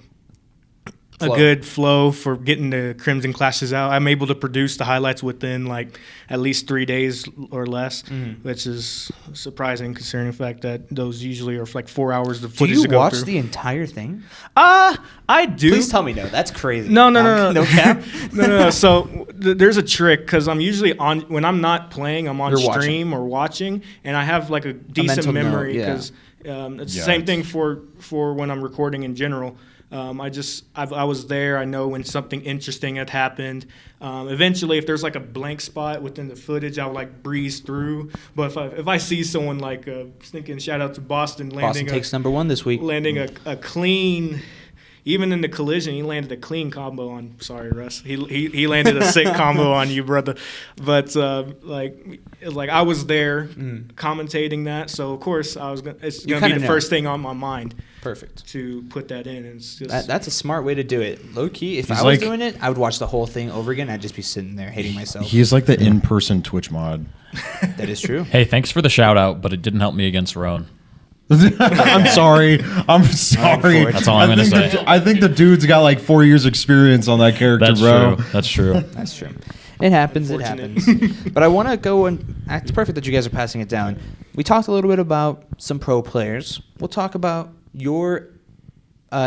flow for getting the Crimson Clashes out. I'm able to produce the highlights within like at least 3 days or less, which is surprising considering the fact that those usually are like 4 hours of Do footage you to go watch through. the entire thing? I do. Please tell me no. That's crazy. No. No cap. No. So there's a trick because I'm usually on when I'm not playing. I'm on You're watching. stream or watching, and I have like a decent mental note, memory yeah. because it's the same thing for when I'm recording in general. I was there. I know when something interesting had happened. Eventually, if there's like a blank spot within the footage, I'll like breeze through. But if I see someone like thinking shout out to Boston Boston landing takes number 1 this week. landing a clean. Even in the collision, he landed a clean combo on. Sorry, Russ. He landed a sick combo on you, brother. But like I was there commentating that, so of course it's gonna be the first thing on my mind. Perfect. to put that in. And it's just That's a smart way to do it. Low key, if He's I was like- doing it, I would watch the whole thing over again. I'd just be sitting there hating myself. He's like the in-person Twitch mod. That is true. Hey, thanks for the shout out, but it didn't help me against Roan. I'm sorry. I'm sorry. Unfortunate. That's all I'm gonna say. I think the dude's got like 4 years experience on that character, That's bro. true. That's true. That's true. It happens. It Unfortunate. happens. But I want to go and it's perfect that you guys are passing it down. We talked a little bit about some pro players. We'll talk about your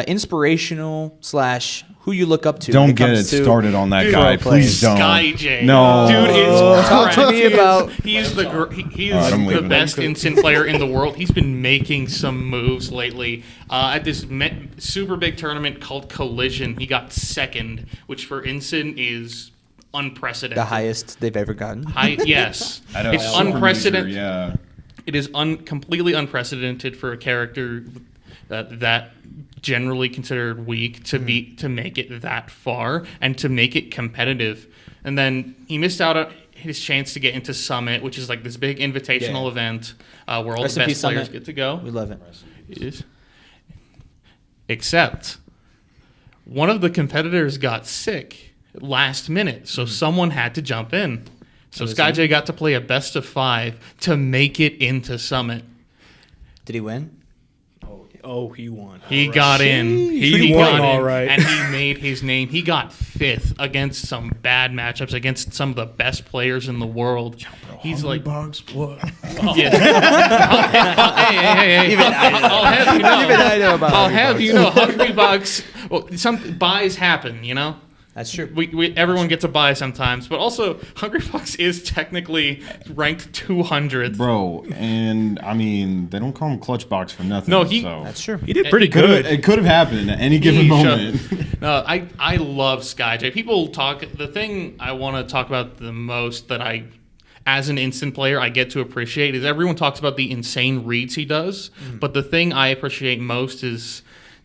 inspirational / who you look up to. when Don't get comes it to started on that pro guy. players. Please don't. Sky J. No. Dude is Talk to me about- He's he Alright, is I'm the leaving. best instant player in the world. He's been making some moves lately. At this super big tournament called Collision, he got second, which for instant is unprecedented. The highest they've ever gotten. Yes, I know, it's super unprecedented. major, yeah. It is completely unprecedented for a character that generally considered weak to make it that far and to make it competitive. And then he missed out on his chance to get into Summit, which is like this big invitational event where all Rest the in best peace, players Summit. get to go. We love it. Yes. Except one of the competitors got sick last minute, so someone had to jump in. So SkyJ got to play a best of 5 to make it into Summit. Did he win? Oh, he won. He got in. He won, all right. And he made his name. He got 5th against some bad matchups, against some of the best players in the world. He's like, Bugs, what? yeah. hey. I'll have you know. Even I know about I'll Hungry have Bugs. you know, Hungry Bugs. Well, some buys happen, you know. That's true. Everyone gets a buy sometimes, but also Hungry Bugs is technically ranked 200th. Bro, and I mean, they don't call him Clutch Box for nothing. No, so. That's true. He did pretty Could've- good. It could have happened at any given moment. No, I love SkyJ. People talk. The thing I want to talk about the most that I, as an instant player, I get to appreciate is everyone talks about the insane reads he does, but the thing I appreciate most is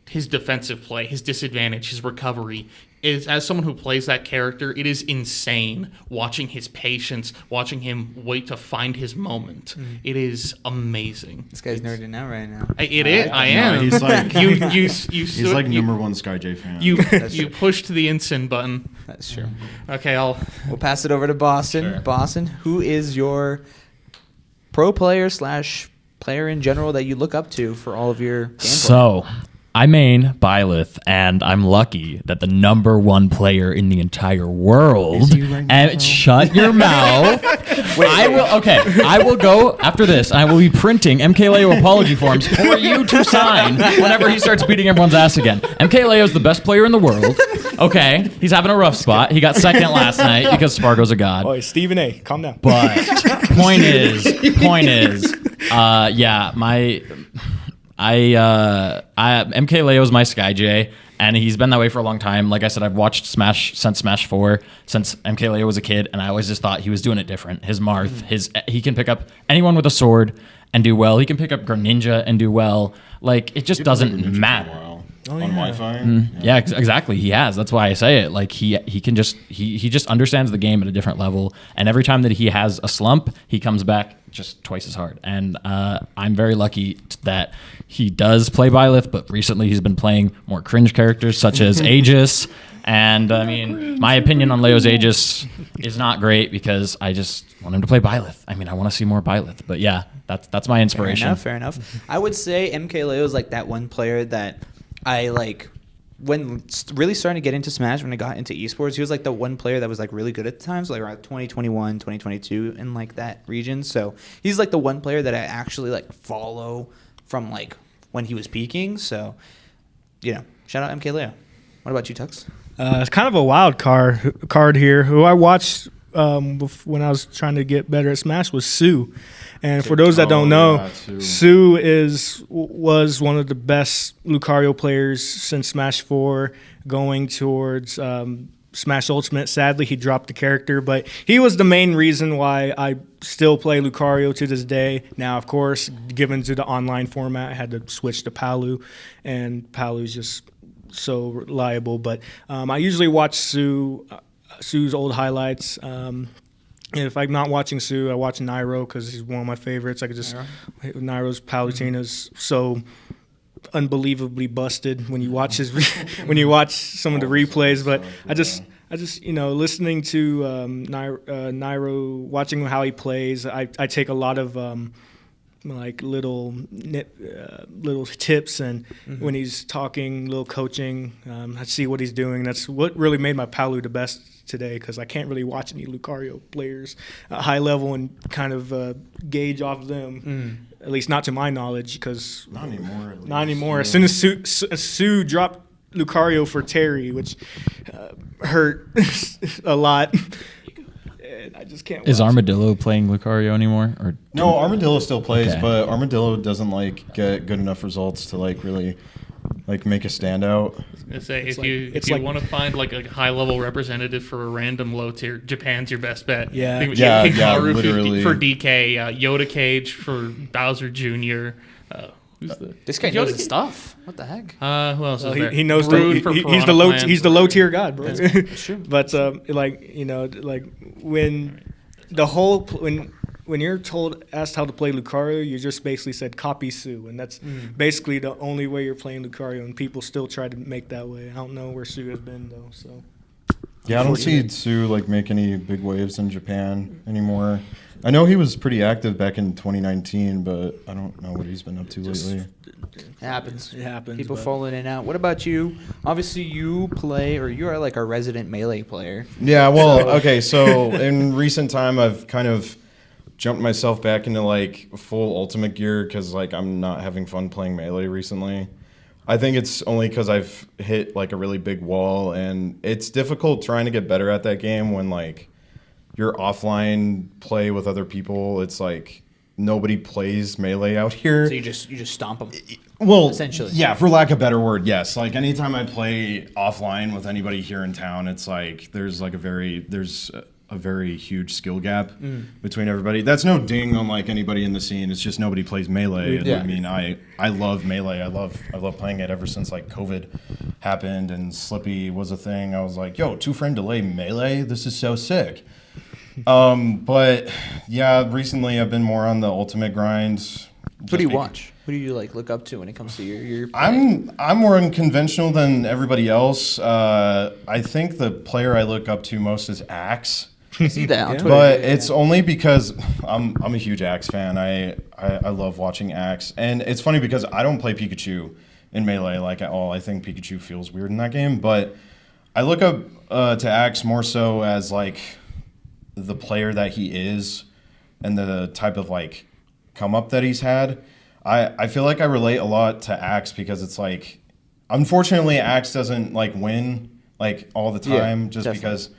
his defensive play, his disadvantage, his recovery. Is as someone who plays that character, it is insane watching his patience, watching him wait to find his moment. It is amazing. This guy's nerding out right now. It is. I No, am. he's like- He's He's like number one SkyJ fan. You pushed the instant button. That's true. Okay, We'll pass it over to Boston. Sure. Boston, who is your pro player / player in general that you look up to for all of your gameplay? So, I main Byleth, and I'm lucky that the number 1 player in the entire world. Is he ranked And number shut your mouth. I will go after this. I will be printing MKLeo apology forms for you to sign whenever he starts beating everyone's ass again. MKLeo is the best player in the world. Okay, he's having a rough spot. He got second last night because Spargo's a god. Oh, Stephen A. Calm down. But point is, yeah, MK Leo's my SkyJ, and he's been that way for a long time. Like I said, I've watched Smash since Smash 4, since MK Leo was a kid, and I always just thought he was doing it different. His Marth, he can pick up anyone with a sword and do well. He can pick up Greninja and do well. Like, it just doesn't matter. On Wi-Fi. Yeah, exactly. He has. That's why I say it. Like he can just he just understands the game at a different level. And every time that he has a slump, he comes back just twice as hard. And I'm very lucky that he does play Byleth, but recently he's been playing more cringe characters such as Aegis. And I mean, my opinion on Leo's Aegis is not great because I just want him to play Byleth. I mean, I want to see more Byleth. But yeah, that's my inspiration. Fair enough. I would say MK Leo is like that one player that I like when really starting to get into Smash, when I got into esports. He was like the one player that was like really good at the times, like around 2021, 2022 in like that region. So he's like the one player that I actually like follow from like when he was peaking. So, you know, shout out MK Leo. What about you, Tux? It's kind of a wild card here. Who I watched when I was trying to get better at Smash was Sue. And for those that don't know, Sue was one of the best Lucario players since Smash 4, going towards Smash Ultimate. Sadly, he dropped the character, but he was the main reason why I still play Lucario to this day. Now, of course, given to the online format, I had to switch to Palu, and Palu's just so reliable. But I usually watch Sue's old highlights. And if I'm not watching Sue, I watch Nairo because he's one of my favorites. I could just Nairo's Palutina's so unbelievably busted when you watch his when you watch some of the replays. But I just listening to Nairo, watching how he plays, I take a lot of like little tips, and when he's talking, little coaching, I see what he's doing. That's what really made my Palu the best today, because I can't really watch any Lucario players at high level and kind of gauge off them, at least not to my knowledge, because Not anymore. not anymore. As soon as Sue dropped Lucario for Terry, which hurt a lot. And I just can't. Is watch it. Armadillo playing Lucario anymore? Or No, Armadillo still plays, Okay. but Armadillo doesn't like get good enough results to like really like make a standout. I say It's if like- you it's like- want to find like a high level representative for a random low tier, Japan's your best bet. Yeah. I think Yeah, Hikaru literally. for DK, Yoda Cage for Bowser Jr. Who's the This guy Yoda knows his Cage? stuff. What the heck? Who else is Well, there? he knows Brood for he's Piranha the low Plant. he's the low tier god, bro. That's true. But when you're asked how to play Lucario, you just basically said copy Sue, and that's basically the only way you're playing Lucario, and people still try to make that way. I don't know where Sue has been though. So Yeah, I don't see Sue like make any big waves in Japan anymore. I know he was pretty active back in 2019, but I don't know what he's been up to lately. It happens. it happens. People but- fall in and out. What about you? Obviously, you play, or you are like a resident Melee player. Yeah, well, okay, so in recent time, I've kind of jumped myself back into like full Ultimate gear because like I'm not having fun playing Melee recently. I think it's only because I've hit like a really big wall, and it's difficult trying to get better at that game when like you're offline play with other people. It's like nobody plays Melee out here. So you just stomp them. Well, essentially. yeah, for lack of a better word, yes. Like anytime I play offline with anybody here in town, it's like there's a very huge skill gap between everybody. That's no ding on like anybody in the scene. It's just nobody plays Melee. And, Yeah. I mean, I love Melee. I love playing it ever since like COVID happened and Slippy was a thing. I was like, yo, 2-frame delay Melee. This is so sick. But yeah, recently I've been more on the Ultimate grind. Who do you watch? Who do you like look up to when it comes to your play? I'm more unconventional than everybody else. I think the player I look up to most is Axe. I see that on Yeah. Twitter. But Yeah, it's yeah. only because I'm a huge Axe fan. I love watching Axe, and it's funny because I don't play Pikachu in Melee like at all. I think Pikachu feels weird in that game, but I look up to Axe more so as like the player that he is and the type of like come up that he's had. I feel like I relate a lot to Axe because it's like, unfortunately, Axe doesn't like win like all the Yeah, time just definitely. because,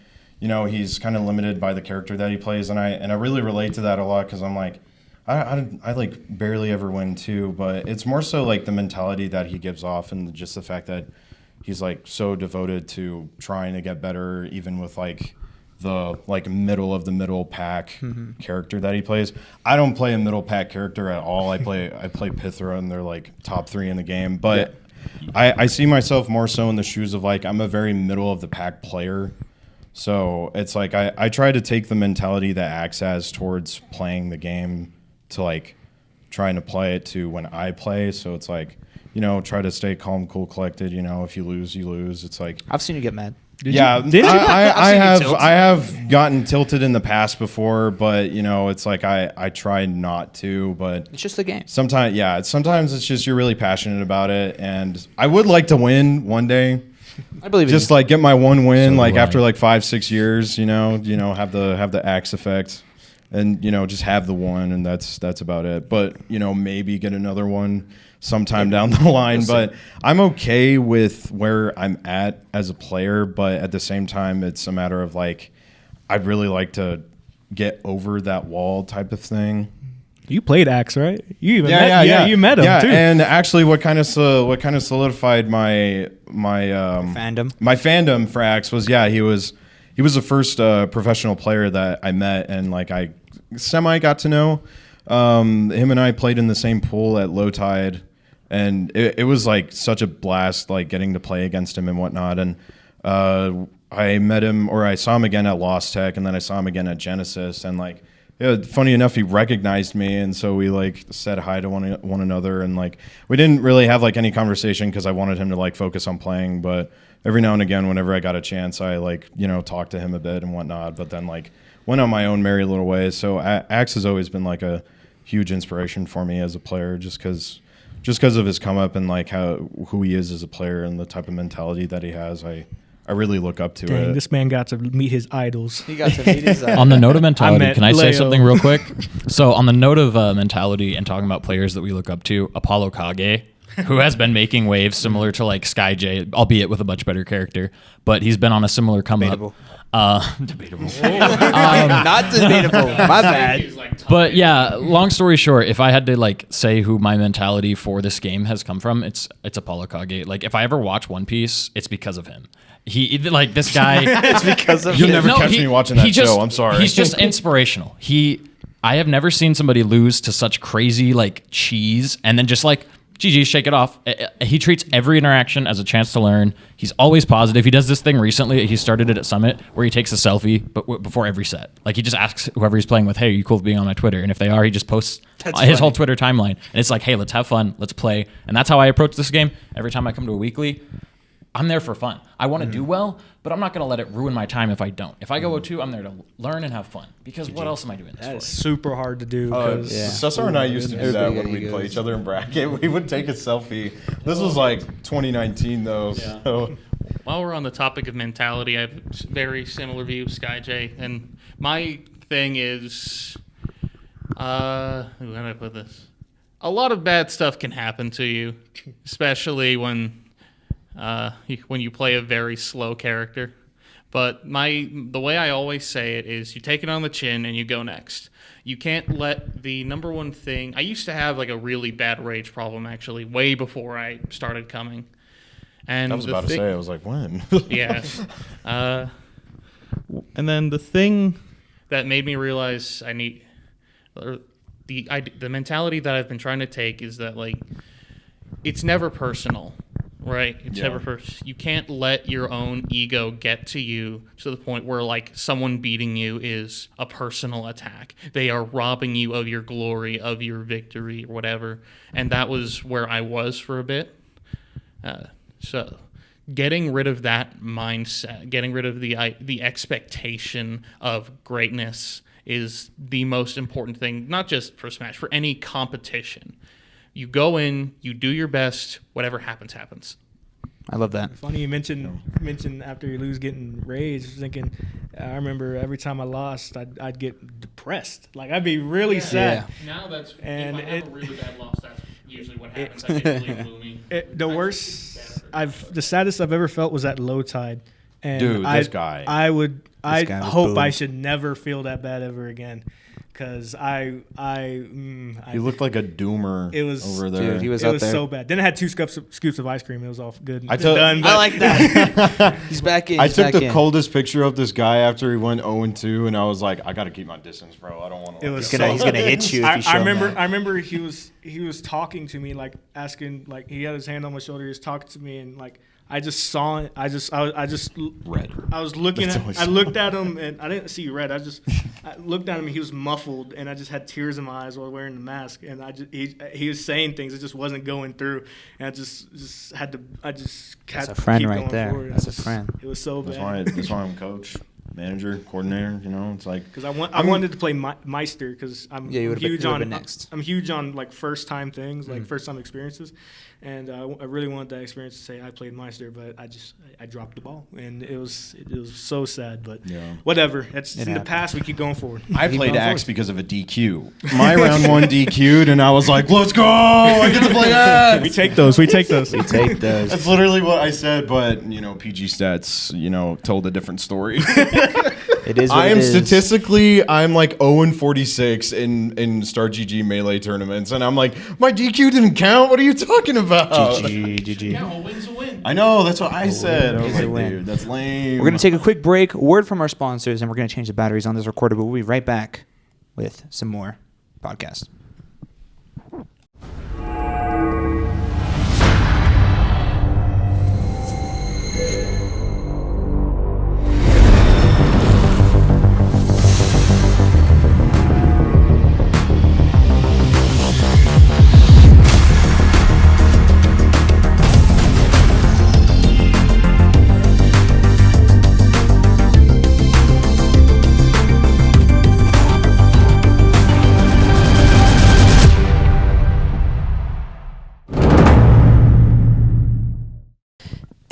you know, he's kind of limited by the character that he plays, and I really relate to that a lot because I'm like, I like barely ever win too, but it's more so like the mentality that he gives off and just the fact that he's like so devoted to trying to get better, even with like the like middle of the middle pack character that he plays. I don't play a middle pack character at all. I play Pythra, and they're like top 3 in the game, but I see myself more so in the shoes of like I'm a very middle of the pack player. So it's like I try to take the mentality that Axe has towards playing the game to like trying to play it to when I play. So it's like, you know, try to stay calm, cool, collected. You know, if you lose, you lose. It's like, I've seen you get mad. Did yeah, you? I have gotten tilted in the past before, but you know, it's like I try not to, but It's just a game. sometimes it's just you're really passionate about it, and I would like to win one day. I believe Just in like get my one win, So like do I. after like 5-6 years, you know, have the Axe effect, and you know, just have the one, and that's about it. But you know, maybe get another one sometime down the line. But I'm okay with where I'm at as a player, but at the same time, it's a matter of like I'd really like to get over that wall type of thing. You played Axe, right? You even Yeah. you met him yeah, too. and actually, what kind of solidified my fandom. my fandom for Axe was he was the first professional player that I met, and like I semi got to know. Him and I played in the same pool at low tide, and it was like such a blast, like getting to play against him and whatnot. And I met him, or I saw him again at Lost Tech, and then I saw him again at Genesis, and like Yeah, funny enough, he recognized me, and so we like said hi to one another, and like we didn't really have like any conversation because I wanted him to like focus on playing. But every now and again, whenever I got a chance, I like talked to him a bit and whatnot. But then like went on my own merry little way. So Axe has always been like a huge inspiration for me as a player, just because of his come up and like who he is as a player and the type of mentality that he has. I really look up to Dang, it. this man got to meet his idols. He got to meet his On the note of mentality, can I say Leo. something real quick? So on the note of mentality and talking about players that we look up to, Apollo Kage, who has been making waves similar to like Sky J, albeit with a much better character, but he's been on a similar come Debatable. up. Debatable. Not debatable. My bad. But yeah, long story short, if I had to like say who my mentality for this game has come from, it's Apollo Kage. Like if I ever watch One Piece, it's because of him. He like this guy. It's because of You'll him. never catch me watching that show. I'm sorry. He's just inspirational. I have never seen somebody lose to such crazy like cheese and then just like GG, shake it off. He treats every interaction as a chance to learn. He's always positive. He does this thing recently. He started it at Summit where he takes a selfie before every set. Like he just asks whoever he's playing with, "Hey, are you cool with being on my Twitter?" And if they are, he just posts his whole Twitter timeline. And it's like, "Hey, let's have fun. Let's play." And that's how I approach this game. Every time I come to a weekly, I'm there for fun. I want to do well, but I'm not going to let it ruin my time if I don't. If I go 0-2, I'm there to learn and have fun. Because what else am I doing this That for? is super hard to do. Cesar and I used to do that when we'd play each other in bracket. We would take a selfie. This was like 2019 though. Yeah. So. While we're on the topic of mentality, I have a very similar view of Sky J. And my thing is, how do I put this? A lot of bad stuff can happen to you, especially when you play a very slow character. But the way I always say it is you take it on the chin and you go next. You can't let the number one thing... I used to have like a really bad rage problem actually way before I started coming. And I was about to say, I was like, when? Yeah. And then the thing that made me realize the mentality that I've been trying to take is that like it's never personal. Right, it's never first. You can't let your own ego get to you to the point where like someone beating you is a personal attack. They are robbing you of your glory, of your victory, or whatever. And that was where I was for a bit. So, getting rid of that mindset, getting rid of the expectation of greatness is the most important thing. Not just for Smash, for any competition. You go in, you do your best, whatever happens, happens. I love that. Funny you mentioned after you lose getting rage. Thinking, I remember every time I lost, I'd get depressed. Like I'd be really sad. Now that's if And I have a really bad loss, that's usually what happens. I get really gloomy. The saddest I've ever felt was at low tide. And Dude, this guy. I guy was hope boom. I should never feel that bad ever again. Because He looked like a doomer over there. Dude, he was it up was there. so bad. Then I had 2 scoops of ice cream. It was all good. I like that. He's back in. I He's took back the in. coldest picture of this guy after he went 0-2, and I was like, I got to keep my distance, bro. I don't want to. He's He's gonna hit you if you show I him that. remember he was talking to me, like asking, like he had his hand on my shoulder. He was talking to me, and like I just saw it. I just Red. I was looking That's at. always I looked at him, and I didn't see red. I looked at him, and he was muffled, and I just had tears in my eyes while wearing the mask. And he was saying things, it just wasn't going through, and I just had to. I just That's had a friend to keep right going there. forward. That's a friend. It was so bad. That's why I'm coach, manager, coordinator. You know, it's like Because I wanted to play Meister because I'm Yeah, you would've been- huge you would've on been next. I'm huge on like first time things, like first time experiences, and I really wanted that experience to say I played Meister, but I dropped the ball, and it was so sad. But whatever, it's in the happened. past. We keep going forward. I Keep played going Axe forward. because of a DQ. My round 1 DQ'd, and I was like, let's go! I get to play Axe! We take those. We take those. We take those. That's literally what I said, but, PG Stats, told a different story. It is what I it am is. statistically, I'm like 0-46 in Star GG Melee tournaments, and I'm like, my DQ didn't count? What are you talking about? GG. Yeah, a win's a win. I know, that's what I said. I was is a like, win. dude, that's lame. We're going to take a quick break, word from our sponsors, and we're going to change the batteries on this recorder, but we'll be right back with some more podcast.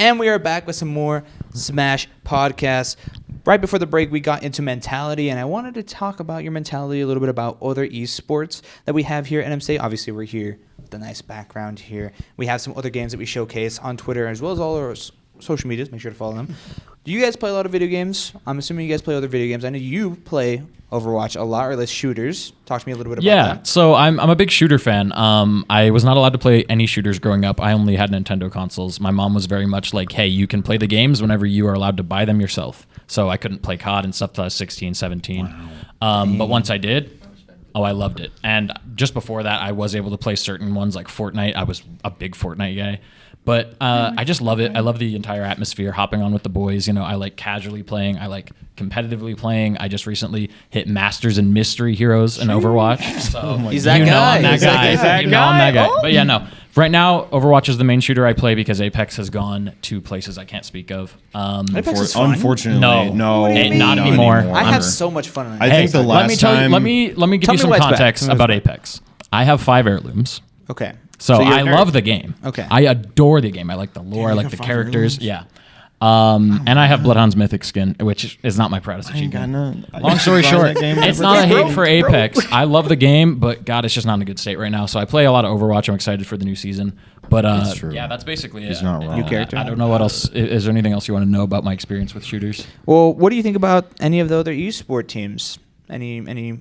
And we are back with some more Smash podcasts. Right before the break, we got into mentality, and I wanted to talk about your mentality, a little bit about other esports that we have here at NMSA. Obviously, we're here with a nice background here. We have some other games that we showcase on Twitter as well as all our social medias. Make sure to follow them. Do you guys play a lot of video games? I'm assuming you guys play other video games. I know you play Overwatch a lot, or at least shooters. Talk to me a little bit about that. Yeah, so I'm a big shooter fan. I was not allowed to play any shooters growing up. I only had Nintendo consoles. My mom was very much like, hey, you can play the games whenever you are allowed to buy them yourself. So I couldn't play CoD and stuff until I was 16, 17. Wow. But once I did, I loved it. And just before that, I was able to play certain ones like Fortnite. I was a big Fortnite guy. But I just love it. I love the entire atmosphere, hopping on with the boys. You know, I like casually playing. I like competitively playing. I just recently hit Masters and Mystery Heroes in Overwatch. So He's that guy. I'm that guy. He's that I'm that guy. Oh. But yeah, no. Right now, Overwatch is the main shooter I play because Apex has gone to places I can't speak of. Apex is fun. Unfortunately, No. What do you mean? Not anymore. I have so much fun on it. I think the last let me tell time. you, let me give Tell you me some why it's bad. context about Apex. I have 5 heirlooms. Okay. So you're I a nerd. love the game. Okay. I adore the game. I like the lore. I you like got the 5 characters. heirlooms? Yeah. And I have Bloodhound's Mythic skin, which is not my proudest I ain't got achievement. none. Long story short, it's not a hate for Bro. Apex. I love the game, but God, it's just not in a good state right now. So I play a lot of Overwatch. I'm excited for the new season. But That's true. yeah, that's basically He's it. not wrong. New character. I don't know what else. Is there anything else you want to know about my experience with shooters? Well, what do you think about any of the other esport teams? Any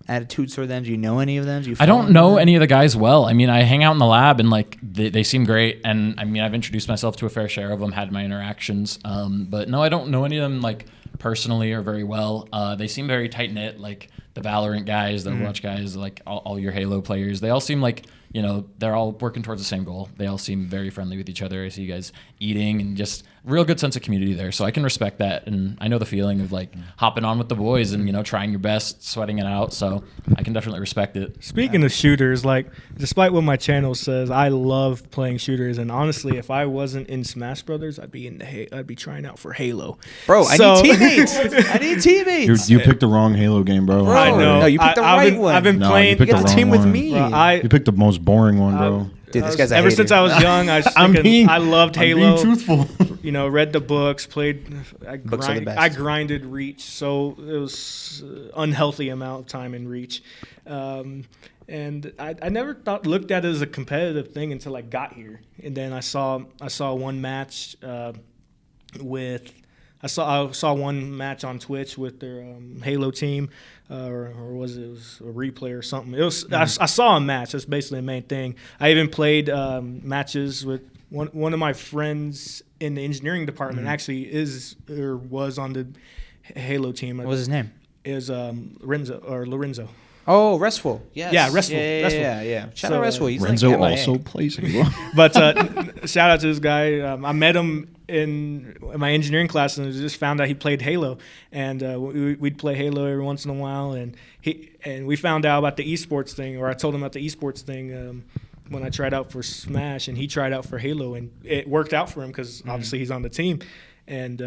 attitudes for them? Do you know any of them? Do you I follow don't know them? any of the guys well. I mean, I hang out in the lab and like they seem great. And I mean, I've introduced myself to a fair share of them, had my interactions. But no, I don't know any of them like personally or very well. They seem very tight knit, like the Valorant guys, the Overwatch guys, like all your Halo players. They all seem like, you know, they're all working towards the same goal. They all seem very friendly with each other. I see you guys eating and just real good sense of community there. So I can respect that. And I know the feeling of like hopping on with the boys and, you know, trying your best, sweating it out. So I can definitely respect it. Speaking of shooters, like despite what my channel says, I love playing shooters. And honestly, if I wasn't in Smash Brothers, I'd be trying out for Halo. Bro, I So- need teammates. I need teammates. You picked the wrong Halo game, bro. Bro, I know. No, you picked the I've right been- one. I've been No, playing. you picked Get the the wrong team with one. me. Bro, You picked the most boring one, bro. Dude, this guy's a ever hater. since I was young, I just I'm being- I loved I'm Halo. being truthful. You know, read the books, played. Books are the best. I grinded Reach, so it was unhealthy amount of time in Reach, and I never looked at it as a competitive thing until I got here, and then I saw one match with. I saw one match on Twitch with their Halo team, or was it was a replay or something? It was I saw a match. That's basically the main thing. I even played matches with one of my friends in the engineering department. Actually, was on the Halo team. What was his name? Is Lorenzo. Oh, Restful. Yes. Yeah, Restful. Yeah. Shout out Restful. He's Renzo like MIA. also plays Halo. But shout out to this guy. I met him in my engineering class and just found out he played Halo. And we'd play Halo every once in a while. And we found out about the esports thing, or I told him about the esports thing when I tried out for Smash, and he tried out for Halo, and it worked out for him because obviously he's on the team. And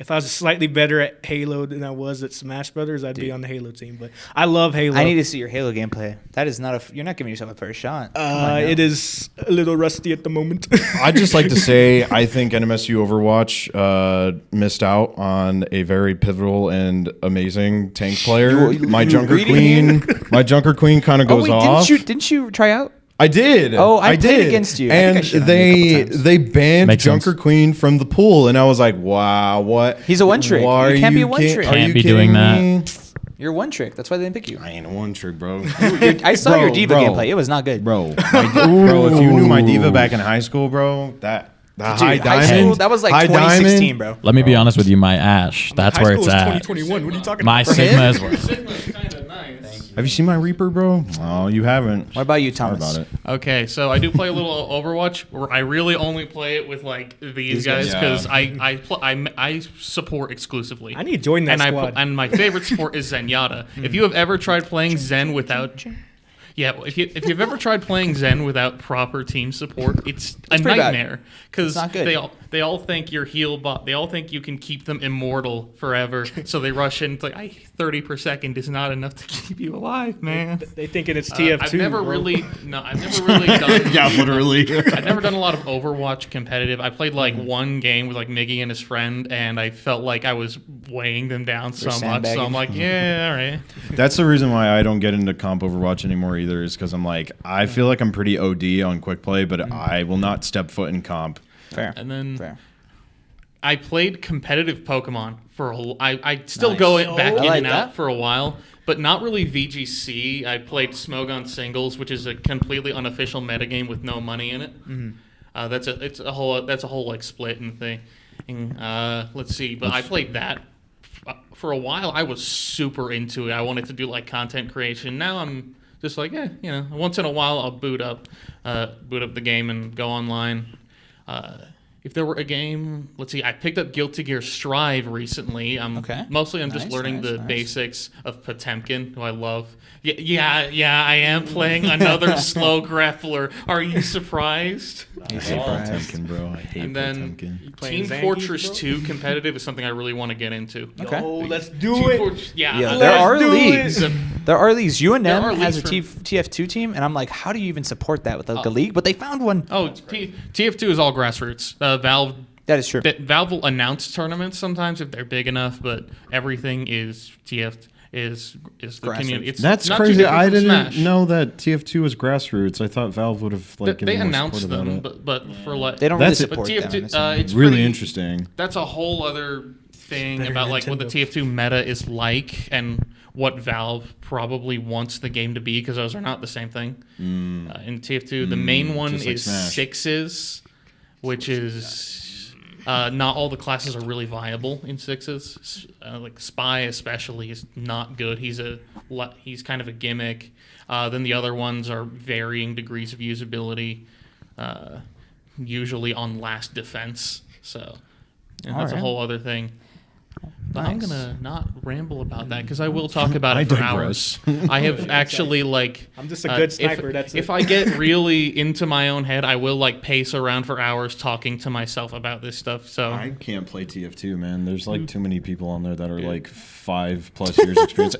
if I was slightly better at Halo than I was at Smash Brothers, I'd be on the Halo team. But I love Halo. I need to see your Halo gameplay. That is not you're not giving yourself a fair shot. Come on now. It is a little rusty at the moment. I'd just like to say I think NMSU Overwatch missed out on a very pivotal and amazing tank player. My Junker Queen kind of Oh goes wait, off. didn't you try out? I did. Oh, I played did. against you. I think I And shit on you a couple times. they banned Makes Junker sense. Queen from the pool, and I was like, wow, what? He's a one trick. Why You are can't be a one trick. are Can't you be kidding doing that. me? You're one trick. That's why they didn't pick you. I ain't a one trick, bro. I saw your Bro, Diva bro. gameplay. It was not good. Bro, bro, if you knew my diva back in high school, bro, the Dude, high high school, diamond, that was like high 2016, diamond, bro. Let me be honest with you, my Ash. That's High where school it's is at. 2021. What are you talking My about? Sigma is where. Sigma's kind of nice. Have you seen my Reaper, bro? Oh, you haven't. What about you, Sorry Thomas? about it. Okay, so I do play a little Overwatch. Where I really only play it with like these guys guys. because I support exclusively. I need to join that and squad. and my favorite sport is Zenyatta. If you have ever tried playing Zen without, Yeah, if you've ever tried playing Zen without proper team support, it's a pretty bad. nightmare because not good. they all think you're heal bot. They all think you can keep them immortal forever. So they rush in. It's like 30 per second is not enough to keep you alive, man. They thinking it's TF2. I've never bro. really done. Yeah, literally. I've never done a lot of Overwatch competitive. I played like one game with like Miggy and his friend, and I felt like I was weighing them down so much. So sandbagging. I'm like, yeah, all right. That's the reason why I don't get into comp Overwatch anymore either, is because I'm like, I feel like I'm pretty OD on quick play, but I will not step foot in comp. Fair. And then Fair. I played competitive Pokemon for I still Nice. go back I in like and out that. for a while, but not really VGC. I played Smogon Singles, which is a completely unofficial metagame with no money in it. That's a whole like split and thing. Let's see, but I played that for a while. I was super into it. I wanted to do like content creation. Now I'm just like, once in a while I'll boot up the game and go online. If there were a game, let's see, I picked up Guilty Gear Strive recently. I'm just learning the basics of Potemkin, who I love. Yeah, I am playing another slow grappler. Are you surprised? I hate Potemkin, bro. I hate And then Potemkin. Team Zangief, Fortress bro? 2 competitive is something I really want to get into. Okay. Oh, let's do Team it. Fortress, Yeah, yeah, there are do leagues. it. There are leagues. UNM There are has a leagues TF2 team, and I'm like, how do you even support that with like a league? But they found one. Oh, TF2 is all grassroots. Valve That is true. Valve will announce tournaments sometimes if they're big enough, but everything is is the community. It's That's not too crazy. different I from didn't Smash. know that TF2 was grassroots. I thought Valve would have like They given more announced support about them, it. but for like They don't really That's it. but support them. TF2, in some- it's Really pretty- interesting. That's a whole other thing Better about like what the Nintendo. TF2 meta is like and what Valve probably wants the game to be, because those are not the same thing. In TF2, the main one just like is Smash. sixes, which is not all the classes are really viable in sixes. Like Spy especially is not good. He's kind of a gimmick. Then the other ones are varying degrees of usability, usually on last defense. So that's a Alright. whole other thing. But I'm Nice. gonna not ramble about that because I will talk about I it for digress. hours. I have actually like. I'm just a good sniper. That's if it. I get really into my own head, I will like pace around for hours talking to myself about this stuff. So I can't play TF2, man. There's like too many people on there that are like 5+ years experience.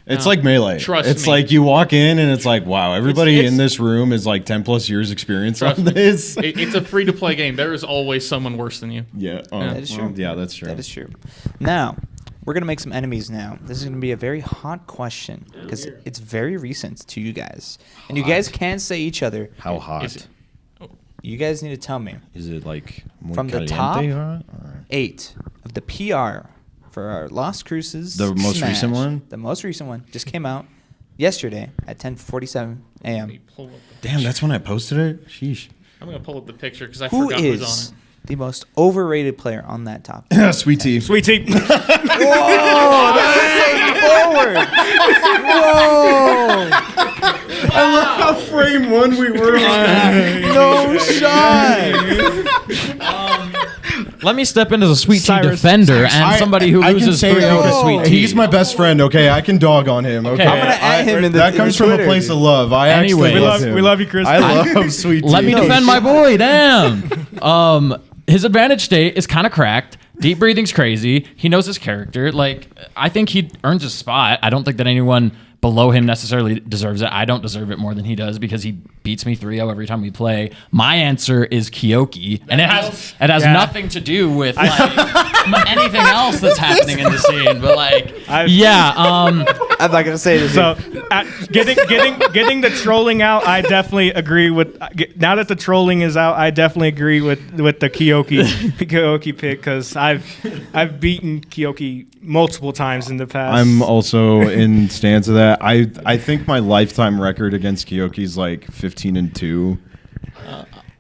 It's like Melee. Trust it's me. like you walk in and it's like, wow, everybody It's- in this room is like 10+ years experience Trust on me. this. It's a free to play game. There is always someone worse than you. Yeah, That is true. Yeah, that's true. That is true. Now, we're going to make some enemies now. This is going to be a very hot question because it's very recent to you guys. And you guys can't say each other. How hot Is it- You guys need to tell me. is it? Like muy From the caliente top? hot, or- 8 of the PR for our Lost Cruises. The most Smash. recent one? The most recent one just came out yesterday at 10:47 Let me a.m. pull up Damn, that's when I posted it. Sheesh. I'm gonna pull up the picture because I Who forgot who's is on the most overrated player on that top? Sweet tea. Sweet tea. Whoa! That's forward. Whoa! I love how frame one we were on. No shot. Let me step in as a sweet tea Cyrus. defender and somebody who I can loses say 3-0 that. to sweet tea. He's my best friend. Okay, I can dog on him. Okay, I'm gonna add him in the- that in comes the from a Twitter, place dude. of love. I Anyway. actually We love love- him. we love you, Chris. I love sweet tea. Let me defend my boy. Damn. His advantage state is kind of cracked. Deep breathing's crazy. He knows his character. Like, I think he earns a spot. I don't think that anyone below him necessarily deserves it. I don't deserve it more than he does because he beats me 3-0 every time we play. My answer is Kyoki, and it has Yeah. nothing to do with like anything else that's happening in the scene. But like, I've- yeah, I'm not gonna say this. So, getting the trolling out, I definitely agree with. Now that the trolling is out, I definitely agree with the Kyoki pick because I've beaten Kyoki multiple times in the past. I'm also in stance of that. I think my lifetime record against Kyoki is like 15-2,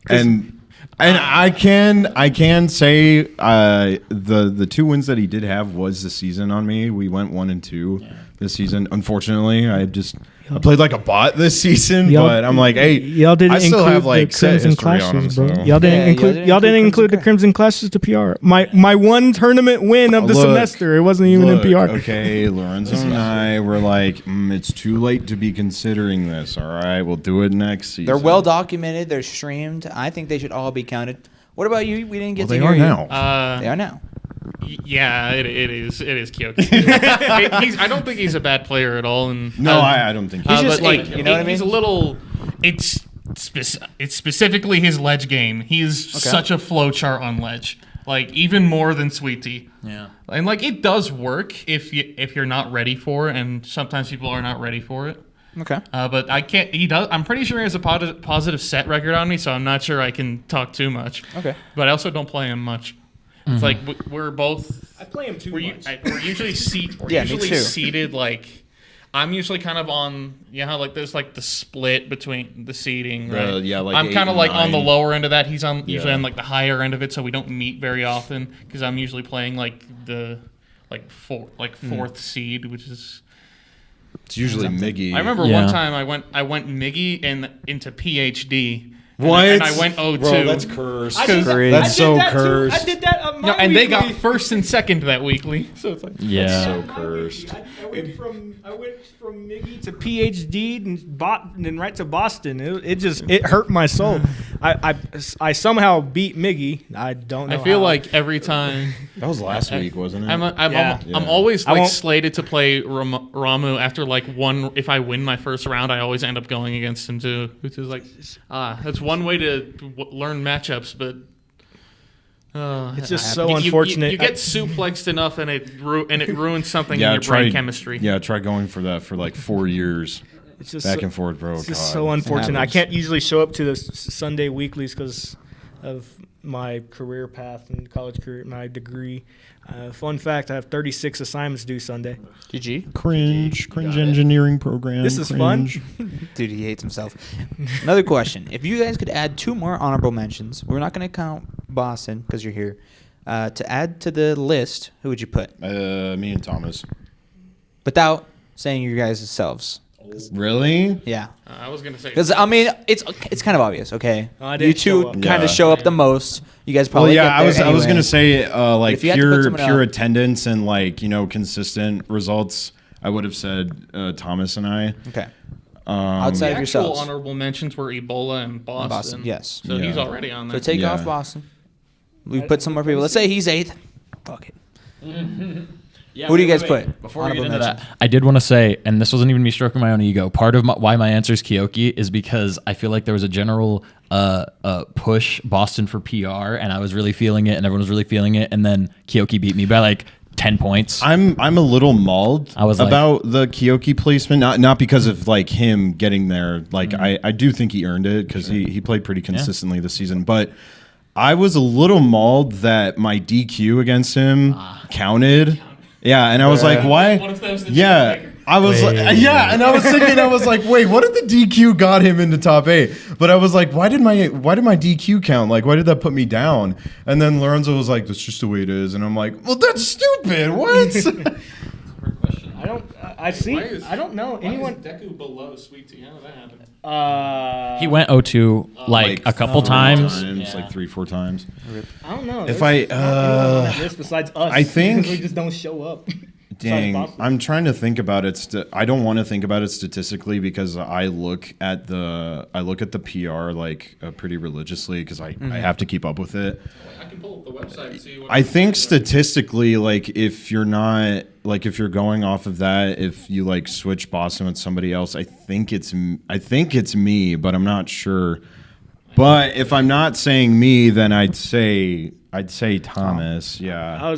and I can say the 2 wins that he did have was the season on me. We went 1-2 this season. Unfortunately, I just I played like a bot this season, Y'all- but I'm like, hey, Y'all didn't I still include have like the set Crimson history on Clashes, them. bro. So. Y'all didn't include the Crimson Clashes to PR. My one tournament win of the Look, semester. It wasn't even Look, in PR. Okay, Lorenzo and I were like, it's too late to be considering this. All right, we'll do it next season. They're well documented. They're streamed. I think they should all be counted. What about you? We didn't get Well, to they hear are you. now. They are now. Yeah, it is Kyoki. I don't think he's a bad player at all. And No, I don't think He's he just but like eight, you know what I he's a mean? little. It's specifically his ledge game. He's such a flowchart on ledge, like even more than Sweet Tea. Yeah. And like it does work if you're not ready for it, and sometimes people are not ready for it. Okay. But I can't. He does. I'm pretty sure he has a positive set record on me, so I'm not sure I can talk too much. Okay. But I also don't play him much. It's like we're both. I play him too We're, much. we're usually Yeah, me too. seated like. I'm usually kind of on, how like there's like the split between the seating, right? yeah, like I'm 8 kind of and like on the 9. lower end of that. He's on usually Yeah. on like the higher end of it, so we don't meet very often because I'm usually playing like the fourth seed, which is. It's usually Miggy. I remember Yeah. one time I went Miggy and into PhD. What? And I went 0-2. Bro, that's cursed. Crazy. That's so cursed. I did that on my No, and they got weekly. first and second that weekly. So it's like Yeah. So cursed. I went from Miggy to PhD and then right to Boston. It hurt my soul. I somehow beat Miggy. I don't know. I feel how. like every time That was last week, wasn't it? I'm always I like won't- slated to play Ramu after like one. If I win my first round, I always end up going against him too, which is like that's one way to learn matchups, but. It's just so You unfortunate. get suplexed enough, and it ruins something Yeah, in your brain chemistry. Yeah, try going for that for like 4 years. It's just Back so, and forth, bro. It's just God. so unfortunate. I happens. can't usually show up to the Sunday weeklies because of my career path and college career, my degree. Fun fact: I have 36 assignments due Sunday. GG. Cringe engineering program. This is fun. Dude, he hates himself. Another question. If you guys could add 2 more honorable mentions, we're not going to count Boston because you're here. To add to the list, who would you put? Me and Thomas. Without saying your guys' selves. Really? Yeah. I was gonna say Because, I mean, it's kind of obvious, okay? I You didn't two show up. kind Yeah. of show up the most. You guys Well, probably yeah, get I there was anyway. gonna say like if you had to put pure someone pure else- attendance and like consistent results. I would have said Thomas and I. Okay. Um, Outside the of actual yourselves. honorable mentions were Ebola and Boston. Boston, yes. So he's Yeah. already on So there. take Yeah. off Boston. We put some more people. Let's say he's 8th. Fuck it. Who do you guys put? Before we get Honorable into mention. that, I did want to say, and this wasn't even me stroking my own ego. Part of why my answer is Kyoki is because I feel like there was a general push Boston for PR, and I was really feeling it, and everyone was really feeling it, and then Kyoki beat me by like 10 points. I'm a little mauled I was like- about the Kyoki placement, not because of like him getting there. Like I do think he earned it because he played pretty consistently this season, but I was a little mauled that my DQ against him counted. Yeah, and I was like, why? What if that was the Yeah. difference maker? I was like, yeah, and I was thinking, I was like, wait, what if the DQ got him into top 8? But I was like, why did my DQ count? Like, why did that put me down? And then Lorenzo was like, that's just the way it is, and I'm like, well, that's stupid. What? I don't. I see. I don't know anyone. Deku below Sweet Tea? How did that happen? He went 0-2 like a couple times. like 3-4 times. I don't know. If There's not anyone on that list besides us. I think- we just don't show up. Dang, Boston. I'm trying to think about it. I don't want to think about it statistically because I look at the PR like pretty religiously because I have to keep up with it. I can pull up the website and see what. I think statistically, like if you're going off of that, if you like switch Boston with somebody else, I think it's me, but I'm not sure. But if I'm not saying me, then I'd say Thomas. Yeah.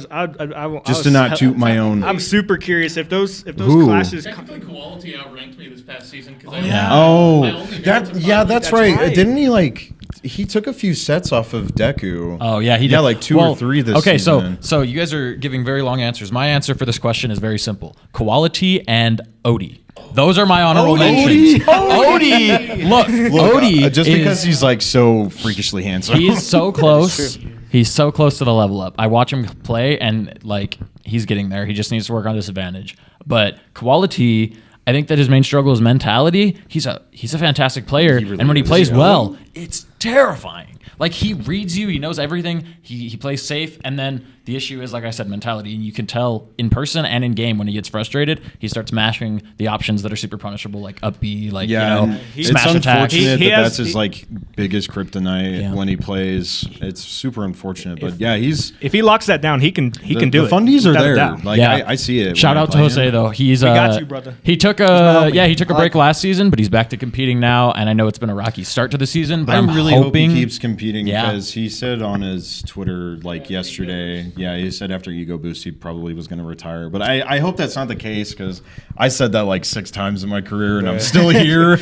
Just to not toot my own. I'm super curious if those Who? clashes. Technically, Quality outranked me this past season because Oh, that's right. Didn't he he took a few sets off of Deku? Oh yeah, he did. Yeah, like 2 or 3 this okay, season. so you guys are giving very long answers. My answer for this question is very simple: Quality and Odie. Those are my honorable mentions. Odie, look, Odie, just because he's like so freakishly handsome. he's so close. He's so close to the level up. I watch him play, and like he's getting there. He just needs to work on disadvantage. But Quality, I think that his main struggle is mentality. He's a fantastic player, He really and when he is. plays Yeah. well, it's terrifying. Like, he reads you, he knows everything, he plays safe, and then the issue is, like I said, mentality. And you can tell in person and in game when he gets frustrated, he starts mashing the options that are super punishable, like up B, like and it's smash attacks. unfortunate He that has- that's his like biggest kryptonite Yeah. when he plays. It's super unfortunate, but yeah, he's If he locks that down, he can do the it. fundies are without a there. doubt. Like Yeah. I see it. Shout when I out to play Jose him. though. He's got you, brother. He took my a homie. he took a I break like last season, but he's back to competing now. And I know it's been a rocky start to the season, but I I'm really hoping hope he keeps competing Yeah. because he said on his Twitter like yesterday, he said after Ego Boost he probably was going to retire. But I hope that's not the case because I said that like 6 times in my career and I'm still here.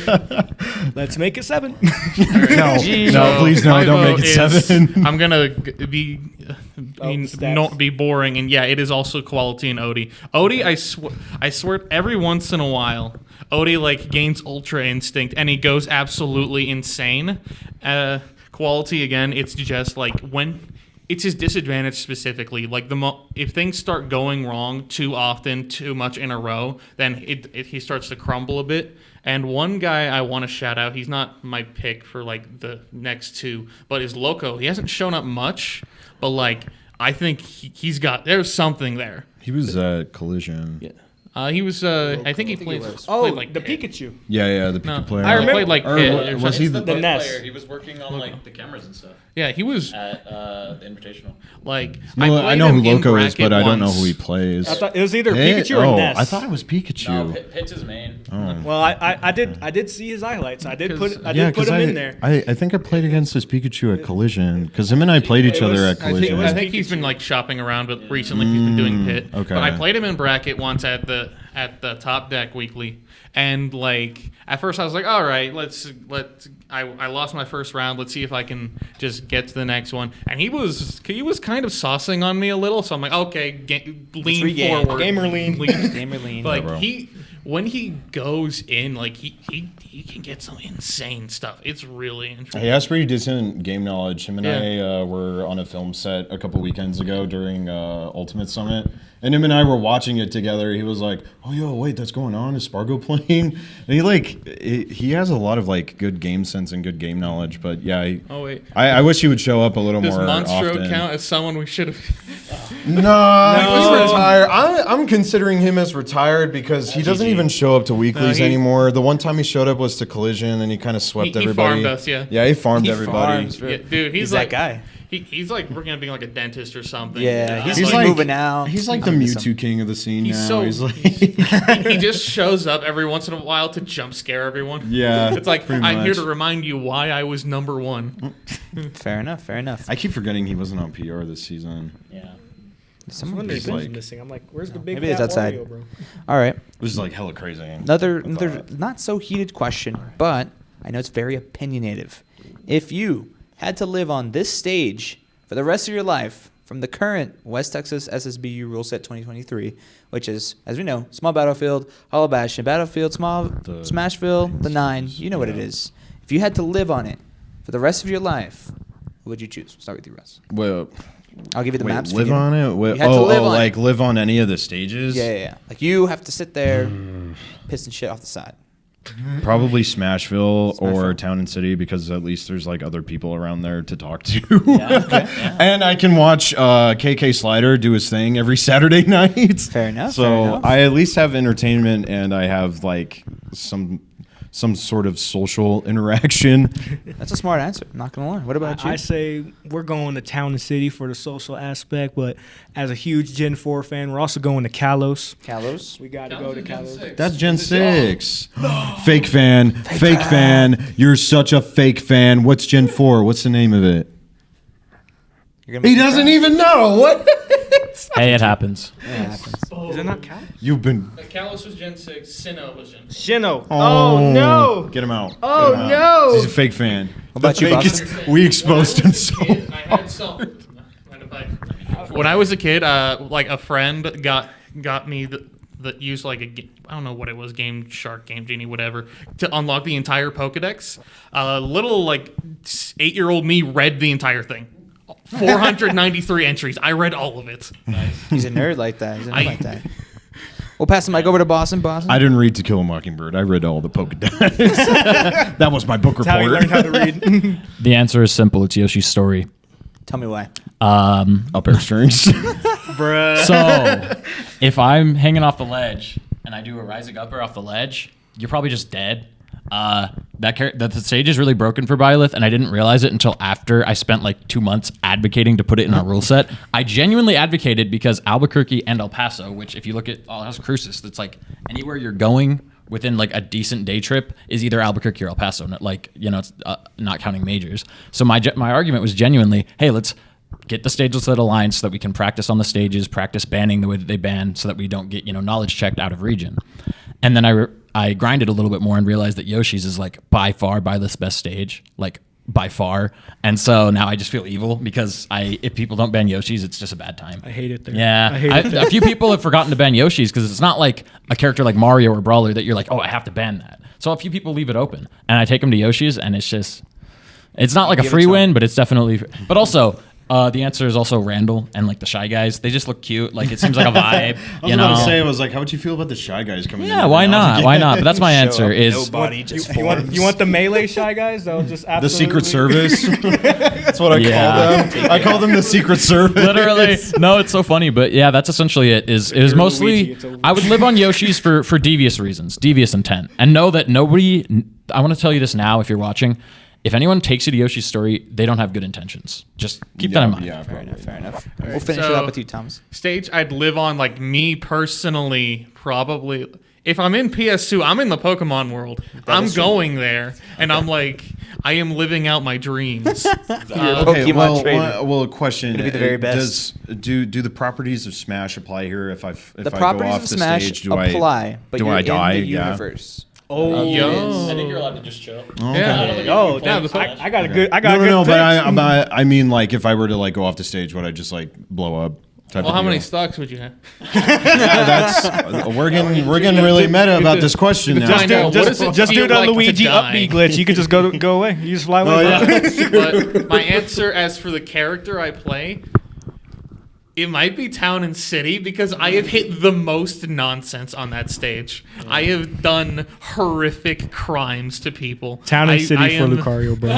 Let's make it 7. no, So please no, my don't make vote it is- 7. I'm gonna be stats. not be boring, and yeah, it is also quality in Odie. Odie, I swear, every once in a while, Odie like gains ultra instinct, and he goes absolutely insane. Quality again, it's just like when. It's his disadvantage specifically. Like if things start going wrong too often, too much in a row, then he starts to crumble a bit. And one guy I want to shout out, he's not my pick for like the next 2, but is Loco. He hasn't shown up much, but like I think there's something there. He was at Collision. He was I think he played like the Pit. Pikachu. Yeah, the No, Pikachu player. I remember- played like Or Pit. was he the The Ness. He was working on like the cameras and stuff Yeah, he was at the Invitational. like No, I played know him who in Loco is, but bracket I don't know once. who he plays. I thought it was either Hey, Pikachu or Ness. I thought it was Pikachu. Pitt's his main. Well, I did see his highlights. I did put Because him in there. I think I played against this Pikachu at Collision because him and I played each other at Collision. I think he's been like shopping around, but recently he's been doing Pit. okay. But I played him in bracket once at the Top Deck weekly, and like at first I was like, all right, I lost my first round. Let's see if I can just get to the next one. And he was kind of saucing on me a little, so I'm like, okay, lean regain. forward, Gamer lean. Gamer lean. Like bro. when he goes in, like he can get some insane stuff. It's really interesting. He has pretty decent game knowledge. Him and Yeah. I were on a film set a couple weekends ago during Ultimate Summit, and him and I were watching it together. He was like, "Oh, yo, wait, that's going on. Is Spargo playing?" And he has a lot of like good game sense and good game knowledge. But yeah, Oh wait, I wish he would show up a little does more Monstro often. count as someone we should have? No, he's retired. I'm considering him as retired because he doesn't even show up to weeklies he- anymore. The one time he showed up was to Collision, and he kind of swept He everybody. farmed us, yeah. Yeah, he farmed everybody. farms, Yeah, dude, he's that like guy. He's like working on being like a dentist or something. Yeah, he's He's like like moving out. He's like the Mewtwo king of the scene He's now. so- He's like, he just shows up every once in a while to jump scare everyone. yeah. It's like, pretty I'm here much. to remind you why I was number 1. Fair enough. Fair enough. I keep forgetting he wasn't on PR this season. Yeah. Someone Wonder He's who's like- missing. I'm like, where's the big Maybe it's fat outside. Wario, bro? All right. This is like hella crazy. Another not so heated question, but I know it's very opinionative. If you had to live on this stage for the rest of your life from the current West Texas SSBU rule set 2023, which is, as we know, Small Battlefield, Hollow Bastion, Battlefield, Small Smashville, the 9, you know what it is. If you had to live on it for the rest of your life, what would you choose? Start with you, Russ. Well, I'll give you the wait, maps. live for you. on it? Wait, You had to live on like it. live on any of the stages? Yeah. Like you have to sit there, pissing shit off the side. Probably Smashville or Smashville. Town and City because at least there's like other people around there to talk to. And I can watch KK Slider do his thing every Saturday night. Fair enough, So fair enough. I at least have entertainment and I have like some sort of social interaction. That's a smart answer. I'm not gonna lie. What about you? I say we're going to Town and City for the social aspect, but as a huge Gen 4 fan, we're also going to Kalos. Kalos. We got to go to Kalos. That's Gen 6. Fake fan. You're such a fake fan. What's Gen 4? What's the name of it? You're gonna He make me doesn't cry. even know. What? Hey, it happens. Yeah, it happens. Is it not Kalos? You've been. Kalos was Gen 6, Sinnoh was Gen 6. Shino. Oh, no. Get him out. Oh, Get him out. no. He's a fake fan. What about The you, fakest- Boston? We exposed him so. I had some. When I was a kid, like a friend got me that used like I don't know what it was, Game Shark, Game Genie, whatever, to unlock the entire Pokedex. Little like 8-year-old me read the entire thing. 493 entries. I read all of it. He's a nerd like that. He's a nerd like that. We'll pass the mic over to Boston. I didn't read To Kill a Mockingbird. I read all the Pokédex. That was my book That's how you learned how report. to read. The answer is simple. It's Yoshi's story. Tell me why. Up air strings. Bruh. So, if I'm hanging off the ledge and I do a rising upper off the ledge, you're probably just dead. That the stage is really broken for Byleth, and I didn't realize it until after I spent like 2 months advocating to put it in our rule set. I genuinely advocated because Albuquerque and El Paso, which if you look at El Paso Cruces, that's like anywhere you're going within like a decent day trip is either Albuquerque or El Paso. It's not counting majors. So my argument was genuinely, hey, let's get the stages that align so that we can practice on the stages, practice banning the way that they ban, so that we don't get knowledge checked out of region. And then I grinded a little bit more and realized that Yoshi's is like by far Byleth's best stage, like by far. And so now I just feel evil because if people don't ban Yoshi's, it's just a bad time. I hate it there. Yeah, I hate it there. a few people have forgotten to ban Yoshi's because it's not like a character like Mario or Brawler that you're like, oh, I have to ban that. So a few people leave it open, and I take them to Yoshi's, and it's not like a free win, but it's definitely. But also, the answer is also Randall and like the Shy Guys. They just look cute. Like it seems like a vibe. I was about to say, I was like, how would you feel about the Shy Guys coming in? Yeah, every why now and not? again? Why not? But that's my answer. Show up, Is nobody just You want the melee Shy Guys? They'll just The absolutely... Secret Service. That's what I Yeah. call them. I call them the Secret Service. literally no. It's so funny, but yeah, that's essentially it. It was Luigi, mostly it's a I would live on Yoshi's for devious reasons, devious intent, and know that nobody. I want to tell you this now, if you're watching. If anyone takes you to Yoshi's story, they don't have good intentions. Just keep that in mind. Yeah, Fair probably. enough. All We'll right, finish it so- up with you, Thomas. Stage I'd live on, like me personally, probably. If I'm in PS2, I'm in the Pokemon world. I'm going there, and I'm like, I am living out my dreams. Pokemon trader. well, question. Gonna be the very best. Do the properties of Smash apply here? If I The go properties off of the Smash stage, apply, but do you're I die? in the Yeah. universe. Oh, Yo. I think you're allowed to just chill. Yeah. Oh, Yeah, damn. the I got a good. I got a good. No, fix. but I mean, like, if I were to like go off the stage, would I just like blow up? Type Well, of how many deal? stocks would you have? Yeah, that's we're getting really meta about this question now. I know. What does it Just do feel the like to Luigi die? up B glitch. You could just go away. You just fly away. Oh yeah. But my answer as for the character I play, it might be Town and City because I have hit the most nonsense on that stage. I have done horrific crimes to people. Town and City for am- Lucario, bro.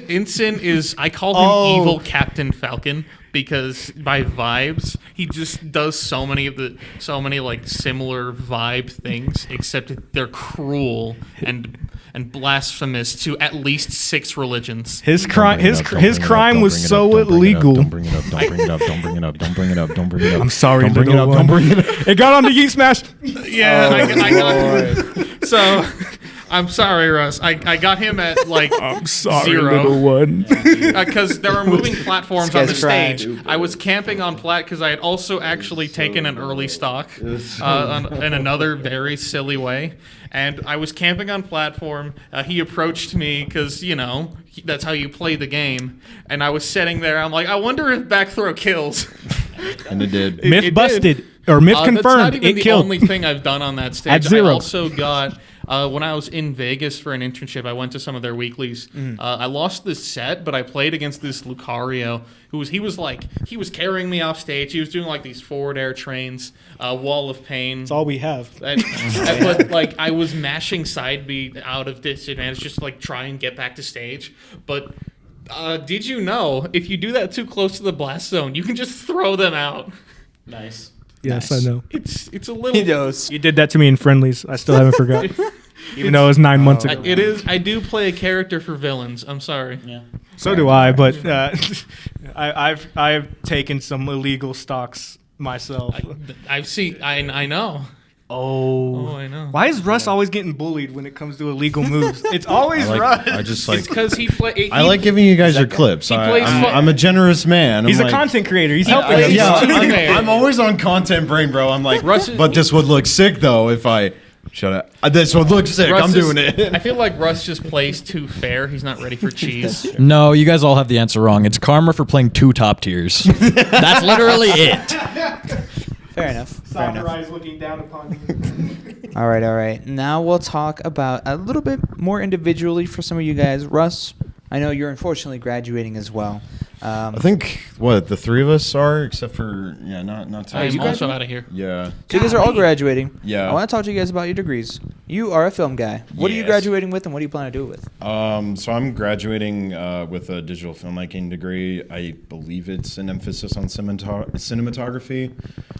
Ensign is, I call him Oh. evil Captain Falcon because by vibes, he just does so many like similar vibe things, except they're cruel and blasphemous to at least 6 religions. His crime. His crime was so illegal. Don't bring it up. Don't bring it up. Don't bring it up. Don't bring it up. Don't bring it up. I'm sorry, Don't bring it little up. one. Don't bring it up. It got on the Yeet Smash. Yeah, I got so. I'm sorry, Russ. I got him at like I'm sorry, 0. little one. Because there were moving platforms on the guy's trying. stage. I was camping on plat because I had also actually taken an early stock in another very silly way. And I was camping on platform. He approached me because, that's how you play the game. And I was sitting there. I'm like, I wonder if back throw kills. And it did. Myth It busted or myth That's not confirmed. even It the killed. only thing I've done on that stage. At 0. I also got when I was in Vegas for an internship. I went to some of their weeklies. I lost this set, but I played against this Lucario who was carrying me off stage. He was doing like these forward air trains, wall of pain. That's all we have. But like I was mashing side B out of disadvantage just to like try and get back to stage. But did you know if you do that too close to the blast zone, you can just throw them out? Nice. Yes, Nice. I know. It's a He little. knows. You did that to me in friendlies. I still haven't forgot. Even though it was 9 months ago. It is. I do play a character for villains. I'm sorry. Yeah. So do I, but I've taken some illegal stocks myself. I've seen. I know. Oh, I know. Why is Russ always getting bullied when it comes to illegal moves? It's always Russ. I just It's because he play. I like giving you guys your clips. plays I'm a generous man. He's I'm a like, content creator. He's He helping plays- us. Yeah, Too fair. I'm always on content brain, bro. I'm like, Russ is- but this would look sick though if I shut up. This would look sick. Russ I'm doing is- it. I feel like Russ just plays too fair. He's not ready for cheese. No, you guys all have the answer wrong. It's karma for playing 2 top tiers. That's literally it. Fair enough. Fair enough. Samurais looking down upon you. All right. Now we'll talk about a little bit more individually for some of you guys. Russ, I know you're unfortunately graduating as well. I think the three of us are, except for not Ty. I'm also out of here. Yeah. So you guys are all graduating. Yeah. I want to talk to you guys about your degrees. You are a film guy. What are you Yes. graduating with, and what do you plan to do it with? So I'm graduating with a digital filmmaking degree. I believe it's an emphasis on cinematography.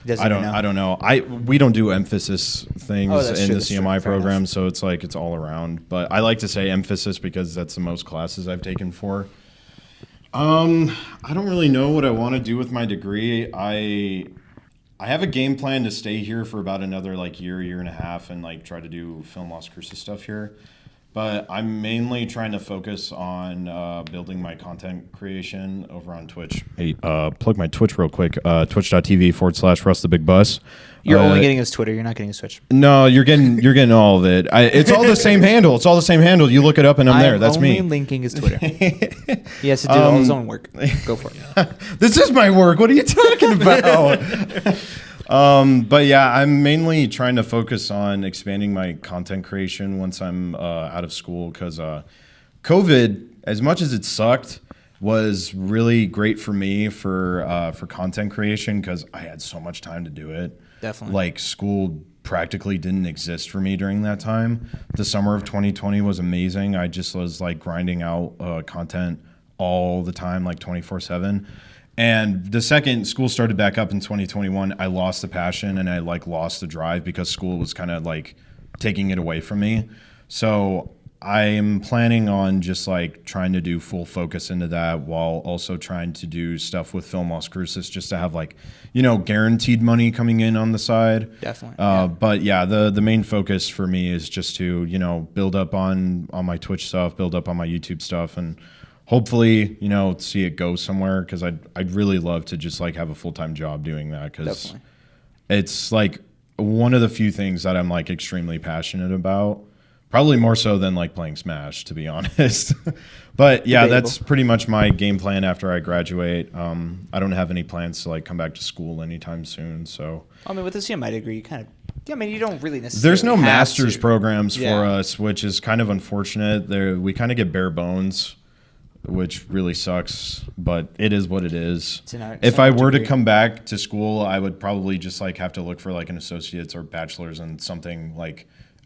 Doesn't I even don't know. know. We don't do emphasis things Oh, that's in true, the that's true. CMI Fair program, enough. so it's like it's all around. But I like to say emphasis because that's the most classes I've taken for. I don't really know what I want to do with my degree. I have a game plan to stay here for about another year and a half and try to do film Las Cruces stuff here. But I'm mainly trying to focus on building my content creation over on Twitch. Hey, plug my Twitch real quick. Twitch.tv/RussTheBigBus. You're only getting his Twitter. You're not getting his Twitch. No, you're getting all of it. It's all the same handle. It's all the same handle. You look it up and I'm there. That's me. I'm only linking his Twitter. He has to do all his own work. Go for it. This is my work. What are you talking about? But yeah, I'm mainly trying to focus on expanding my content creation once I'm out of school because COVID, as much as it sucked, was really great for me for content creation because I had so much time to do it. Definitely. School practically didn't exist for me during that time. The summer of 2020 was amazing. I just was grinding out content all the time, 24/7. And the second school started back up in 2021, I lost the passion and I lost the drive because school was kind of taking it away from me. So I'm planning on just trying to do full focus into that while also trying to do stuff with Film Las Cruces just to have guaranteed money coming in on the side. Definitely. But yeah, the main focus for me is just to, build up on my Twitch stuff, build up on my YouTube stuff, and hopefully, see it go somewhere because I'd really love to just have a full-time job doing that because it's one of the few things that I'm extremely passionate about. Probably more so than playing Smash, to be honest. But yeah, that's pretty much my game plan after I graduate. I don't have any plans to come back to school anytime soon. So with the CMI degree, you kind of, you don't really necessarily. There's no have master's to. programs Yeah. for us, which is kind of unfortunate. We kind of get bare bones, which really sucks, but it is what it is. If I were to come back to school, I would probably just have to look for an associate's or bachelor's in something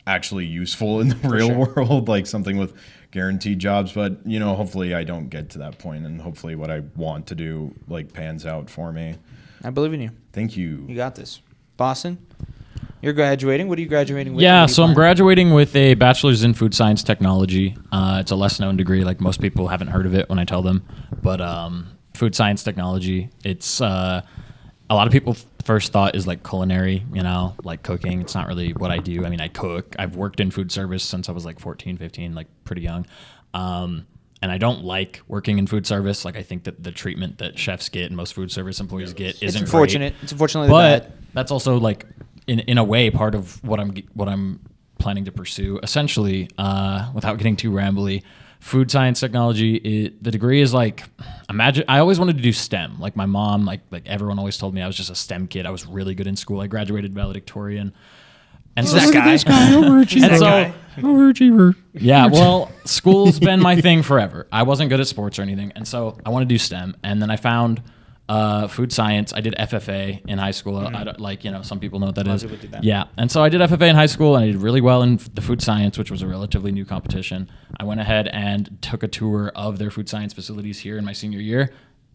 actually useful in the real world, something with guaranteed jobs. But hopefully I don't get to that point, and hopefully what I want to do pans out for me. I believe in you. Thank you. You got this. Boston, you're graduating. What are you graduating with? Yeah, so I'm graduating with a bachelor's in food science technology. It's a less known degree. Most people haven't heard of it when I tell them. But food science technology, it's a lot of people first thought is culinary, cooking. It's not really what I do. I mean, I cook. I've worked in food service since I was 14, 15, pretty young. And I don't like working in food service. I think that the treatment that chefs get and most food service employees get isn't unfortunate. great. It's unfortunately But bad. that's also in a way part of what I'm planning to pursue. Essentially, without getting too rambly, food science technology. The degree is imagine. I always wanted to do STEM. My mom, everyone always told me I was just a STEM kid. I was really good in school. I graduated valedictorian. And so that guy. Overachiever. yeah, well, school's been my thing forever. I wasn't good at sports or anything, and so I want to do STEM. And then I found food science. I did FFA in high school. I don't, some people know what that is. people do that. Yeah, and so I did FFA in high school, and I did really well in the food science, which was a relatively new competition. I went ahead and took a tour of their food science facilities here in my senior year,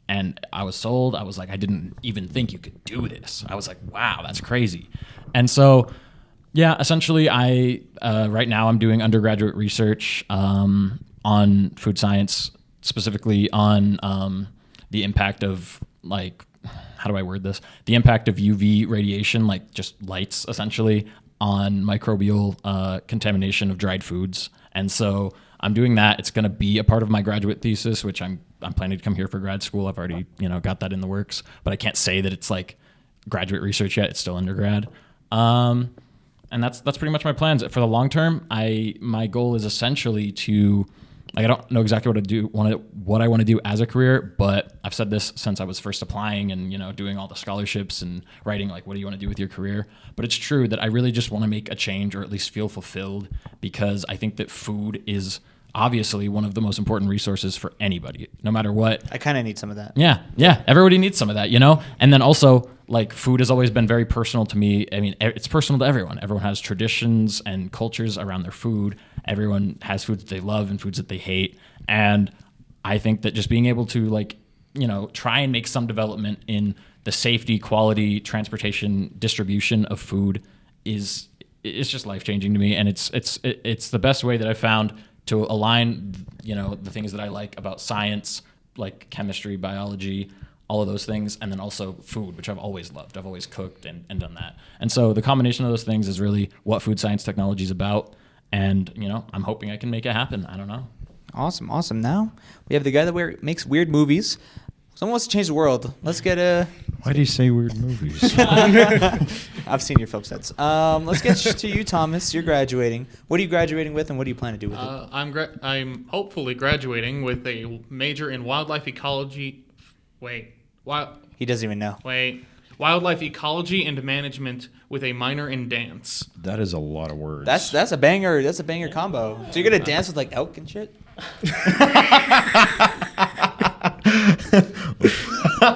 and I was sold. I was I didn't even think you could do this. I was wow, that's crazy. And so, yeah, essentially, right now I'm doing undergraduate research on food science, specifically on the impact of how do I word this? The impact of UV radiation, just lights essentially, on microbial contamination of dried foods. And so I'm doing that. It's going to be a part of my graduate thesis, which I'm planning to come here for grad school. I've already got that in the works, but I can't say that it's graduate research yet. It's still undergrad. And that's pretty much my plans for the long term. My goal is essentially to I don't know exactly what I want to do as a career, but I've said this since I was first applying and doing all the scholarships and writing what do you want to do with your career. But it's true that I really just want to make a change or at least feel fulfilled because I think that food is obviously one of the most important resources for anybody, no matter what. I kind of need some of that. Yeah. Everybody needs some of that, you know? And then also, like, food has always been very personal to me. I mean, it's personal to everyone. Everyone has traditions and cultures around their food. Everyone has foods that they love and foods that they hate. And I think that just being able to, like, you know, try and make some development in the safety, quality, transportation, distribution of food it's just life-changing to me. And it's the best way that I've found to align, you know, the things that I like about science, like chemistry, biology, all of those things, and then also food, which I've always loved. I've always cooked and done that. And so the combination of those things is really what food science technology is about. And, you know, I'm hoping I can make it happen. I don't know. Awesome. Now we have the guy that makes weird movies. Someone wants to change the world. Let's get a... Why do you say weird movies? I've seen your film sets. Let's get to you, Thomas. You're graduating. What are you graduating with, and what do you plan to do with it? I'm hopefully graduating with a major in wildlife ecology. He doesn't even know. Wildlife ecology and management with a minor in dance. That is a lot of words. That's a banger. That's a banger combo. So you're gonna dance with like elk and shit?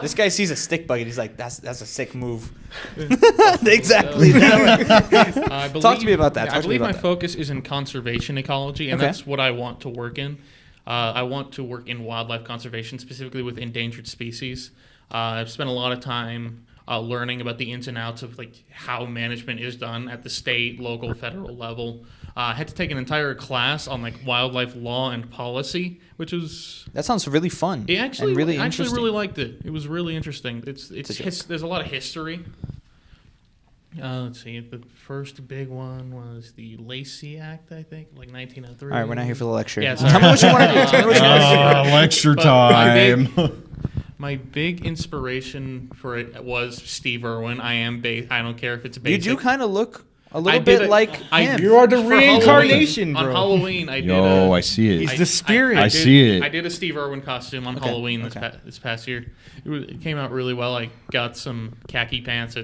This guy sees a stick bug and he's like, "That's a sick move." Exactly. Talk to me about that. I believe my focus is in conservation ecology, and that's what I want to work in. I want to work in wildlife conservation, specifically with endangered species. I've spent a lot of time learning about the ins and outs of like how management is done at the state, local, federal level. I had to take an entire class on like wildlife law and policy, which was... That sounds really fun. It actually, and really I actually interesting. really liked it. It was really interesting. There's a lot of history. Let's see. The first big one was the Lacey Act, I think, like 1903. All right, we're not here for the lecture. Yeah, Tell me what you want to do. Tell me what you want to do. Lecture time. My big inspiration for it was Steve Irwin. I don't care if it's basic. You do kind of look a little bit like him. You are the For reincarnation, Halloween, bro. On Halloween, I did. I see it. He's the spirit. I see it. I did a Steve Irwin costume on Halloween this past year. It came out really well. I got some khaki pants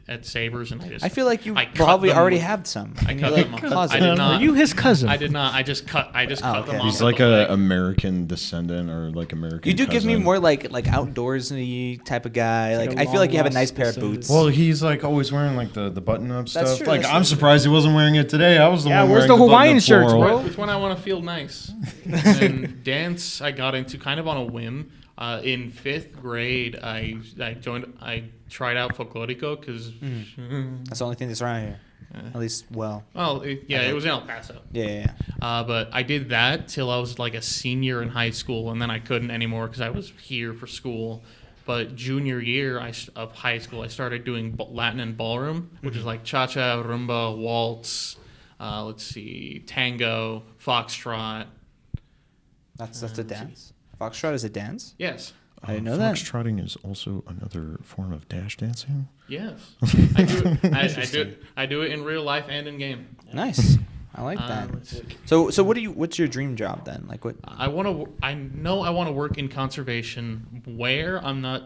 at Sabres, and I feel like you I cut probably them. already have some. I And cut you're them. like I cousin. did not. Are you his cousin? I did not. I just cut them okay. off. He's at like the leg. a American descendant or like American You do give me cousin. more like outdoorsy type of guy. Like like a I feel like you have a long-lost nice pair of descendant. boots. Well, he's like always wearing like the button-up stuff. true, Like that's I'm true. surprised he wasn't wearing it today. I was the one where's wearing the Hawaiian button-up shirts, floral. bro? It's when I want to feel nice. And dance, I got into kind of on a whim. In 5th grade, I tried out folklorico because. That's the only thing that's around here. At least, well. Well, it was in El Paso. Yeah. But I did that till I was like a senior in high school, and then I couldn't anymore because I was here for school. But junior year of high school, I started doing Latin and ballroom, which is like cha-cha, rumba, waltz, tango, foxtrot. That's a dance. Foxtrot is a dance? Yes. I didn't know that. Foxtrotting is also another form of dash dancing. Yes. I do it. I do it in real life and in game. Nice. I like that. let's see. So what's your dream job then? Like what? I know I want to work in conservation. Where I'm not.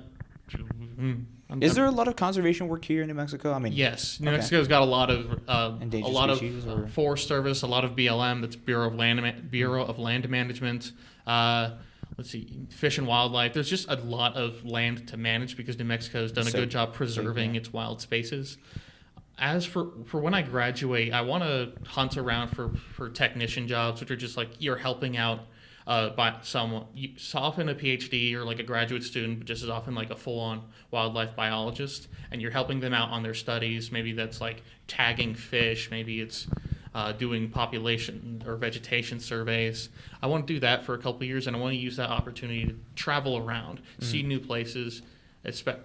Is there a lot of conservation work here in New Mexico? I mean, Yes, New Okay. Mexico's got a lot of Endangered species or- Forest Service, a lot of BLM. That's Bureau of Land Management. Fish and Wildlife. There's just a lot of land to manage because New Mexico has done a good job preserving its wild spaces. As for when I graduate, I want to hunt around for technician jobs, which are just like you're helping out by someone, often a PhD or like a graduate student, but just as often like a full-on wildlife biologist, and you're helping them out on their studies. Maybe that's like tagging fish, maybe it's doing population or vegetation surveys. I want to do that for a couple of years, and I want to use that opportunity to travel around, see new places.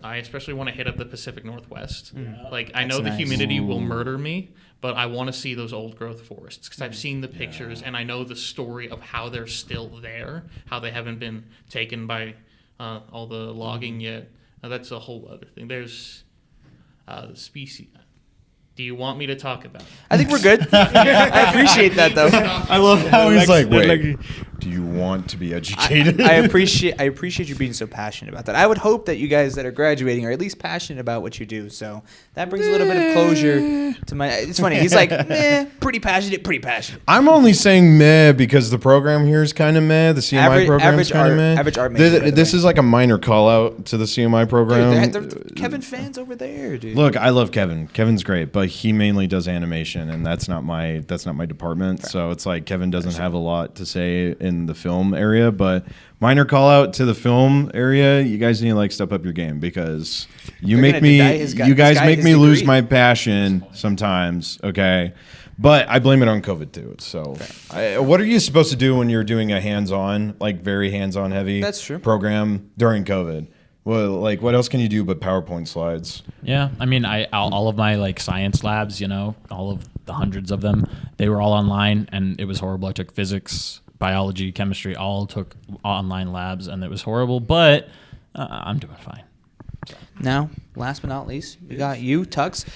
I especially want to hit up the Pacific Northwest. Like I know the nice. humidity will murder me, but I want to see those old growth forests because I've seen the pictures and I know the story of how they're still there, how they haven't been taken by all the logging yet. Now, that's a whole other thing. There's the species. Do you want me to talk about it? I think we're good. I appreciate that though. I love how he's like, wait, do Do you want to be educated? I appreciate you being so passionate about that. I would hope that you guys that are graduating are at least passionate about what you do. So that brings a little bit of closure to my. It's funny. He's like, meh, pretty passionate, pretty passionate. I'm only saying meh because the program here is kind of meh. The CMI program is kind of meh. Average art major, This is like a minor call out to the CMI program. Dude, they're Kevin fans over there, dude. Look, I love Kevin. Kevin's great, but he mainly does animation, and that's not my department. Right. So it's like Kevin doesn't have a lot to say in the film area. But minor call out to the film area. You guys need to like step up your game because you guys make me lose my passion sometimes. Okay. But I blame it on COVID too. So, what are you supposed to do when you're doing a hands-on, like very hands-on heavy program during COVID? Well, like what else can you do but PowerPoint slides? Yeah, I mean, all of my like science labs, all of the hundreds of them, they were all online, and it was horrible. I took physics, biology, chemistry, all took online labs, and it was horrible. But I'm doing fine. Now, last but not least, we got you, Tux.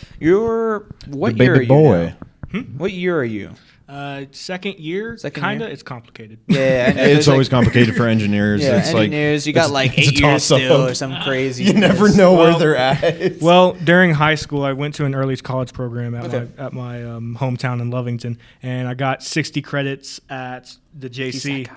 What the year baby are boy. you? What year are you? Second year, kinda. It's complicated. Yeah, it's always complicated for engineers. Yeah, it's engineers, you got like 8 years still or some crazy. You never know where they're at. Well, during high school, I went to an early college program at my hometown in Lovington, and I got 60 credits at the JC.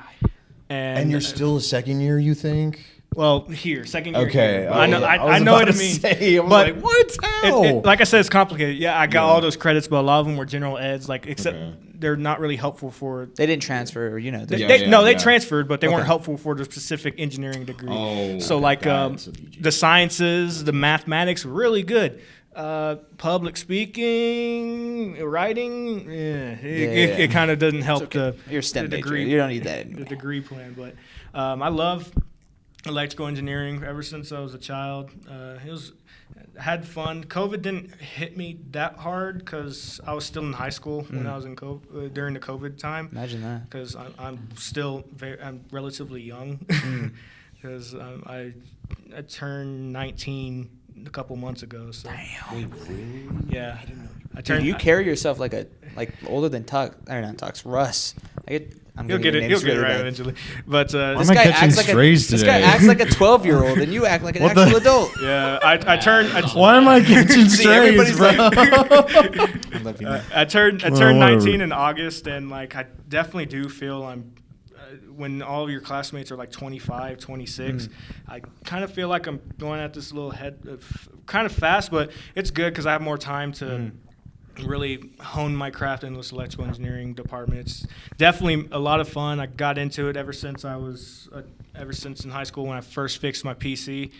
And you're still a second year, you think? Well, second year. Okay, here. I know what I mean. But like, what? How? Like I said, it's complicated. Yeah, I got all those credits, but a lot of them were general eds. Like, except they're not really helpul for. They didn't transfer, They transferred, but they weren't helpful for the specific engineering degree. Oh, so like the sciences, the mathematics, were really good. Public speaking, writing, it kind of doesn't help You're a STEM the degree. Major. You don't need that anymore. The degree plan, but I love electrical engineering ever since I was a child. Had fun. COVID didn't hit me that hard because I was still in high school when I was in during the COVID time. Imagine that. Because I'm still I'm relatively young. Because I turned 19 a couple months ago. So. Damn. Wait, really? Yeah. Dude, you carry yourself like older than Tux. Or not Tux. Russ. He'll get it right eventually. But this guy acts like a 12-year-old, and you act like an actual adult. Yeah, I turned. Why am I catching strays, bro? I turned 19 in August, and like I definitely do feel when all of your classmates are like 25, 26, I kind of feel like I'm going at this little kind of fast, but it's good because I have more time to really hone my craft in this electrical engineering department. It's definitely a lot of fun. I got into it ever since in high school when I first fixed my PC.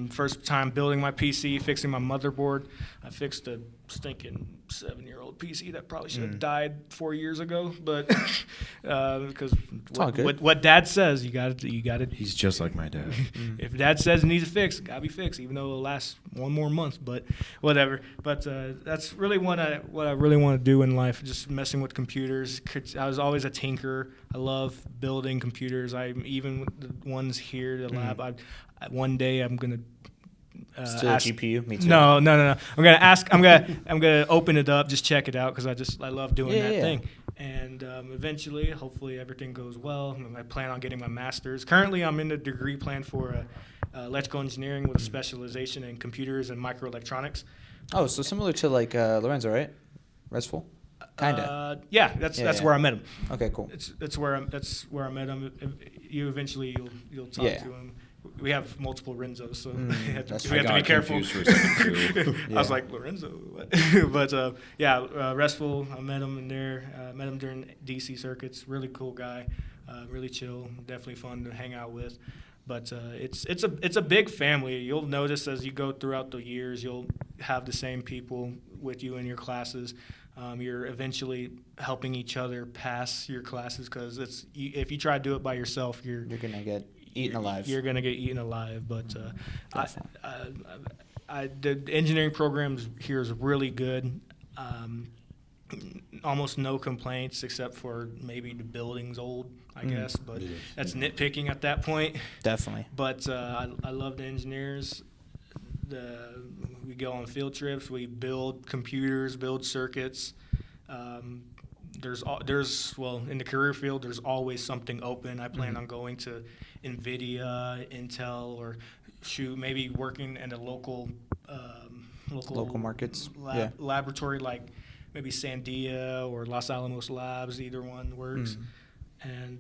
First time building my PC, fixing my motherboard. I fixed a stinking 7-year-old PC that probably should have died 4 years ago, but because what Dad says, you got it. He's just like my dad. If Dad says it needs to fix, it gotta be fixed, even though it'll last one more month. But whatever. But that's really what I really want to do in life. Just messing with computers. I was always a tinker. I love building computers. Even with the ones here, the lab. One day I'm gonna. Still a GPU? Me too. No. I'm gonna ask. I'm gonna open it up, just check it out because I love doing that thing. And eventually, hopefully, everything goes well. I plan on getting my master's. Currently, I'm in the degree plan for electrical engineering with a specialization in computers and microelectronics. Oh, so similar to like Lorenzo, right? Restful. Kinda. Yeah, that's where I met him. Okay, cool. That's where I met him. You'll talk to him. We have multiple Renzos, so we have to be careful. For a second too. I was like, Lorenzo, what? But Restful, I met him in there. Met him during DC circuits. Really cool guy, really chill, definitely fun to hang out with. But it's a big family. You'll notice as you go throughout the years, you'll have the same people with you in your classes. You're eventually helping each other pass your classes because if you try to do it by yourself, you're gonna get eaten alive. You're gonna get eaten alive. But the engineering programs here is really good. Almost no complaints except for maybe the building's old, I guess. But that's nitpicking at that point. Definitely. But I love the engineers. We go on field trips. We build computers, build circuits. there's well, in the career field, there's always something open. I plan on going to NVIDIA, Intel, or maybe working in a local markets. Yeah. laboratory like maybe Sandia or Los Alamos Labs. Either one works. And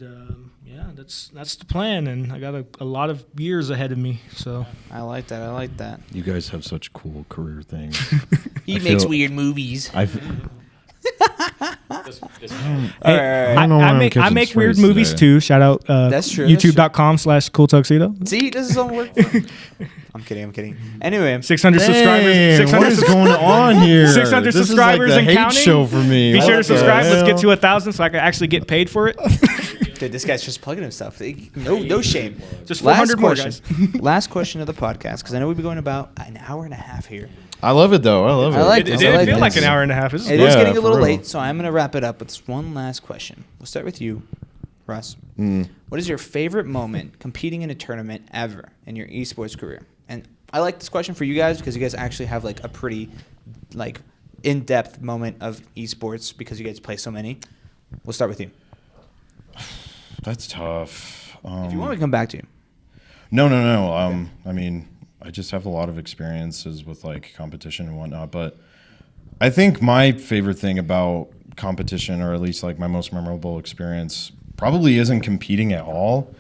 that's the plan. And I got a lot of years ahead of me. So I like that. You guys have such cool career things. He makes weird movies. I catching make weird strays movies today. too. Shout out That's true, that's true. youtube.com/cooltuxedo. See, this is all work. I'm kidding. Anyway, 600 subscribers. Damn, 600 what is going on here? 600 This is subscribers like the and hate counting. show for me. Be What sure to the subscribe. Let's hell? get to 1,000 so I can actually get paid for it. dude, this guy's just plugging himself. No shame. Just 400 more, question. guys. Last question of the podcast, because I know we've been going about an hour and a half here. I love it though. I love it. I like It this. didn't like feel like this. an hour and a half. This is It Yeah, is getting a for little real. late, so I'm going to wrap it up with this one last question. We'll start with you, Russ. What is your favorite moment competing in a tournament ever in your esports career? And I like this question for you guys because you guys actually have like a pretty like in-depth moment of esports because you guys play so many. We'll start with you. That's tough. If you want, we can come back to you. No. I mean, I just have a lot of experiences with like competition and whatnot, but I think my favorite thing about competition, or at least like my most memorable experience, probably isn't competing at all.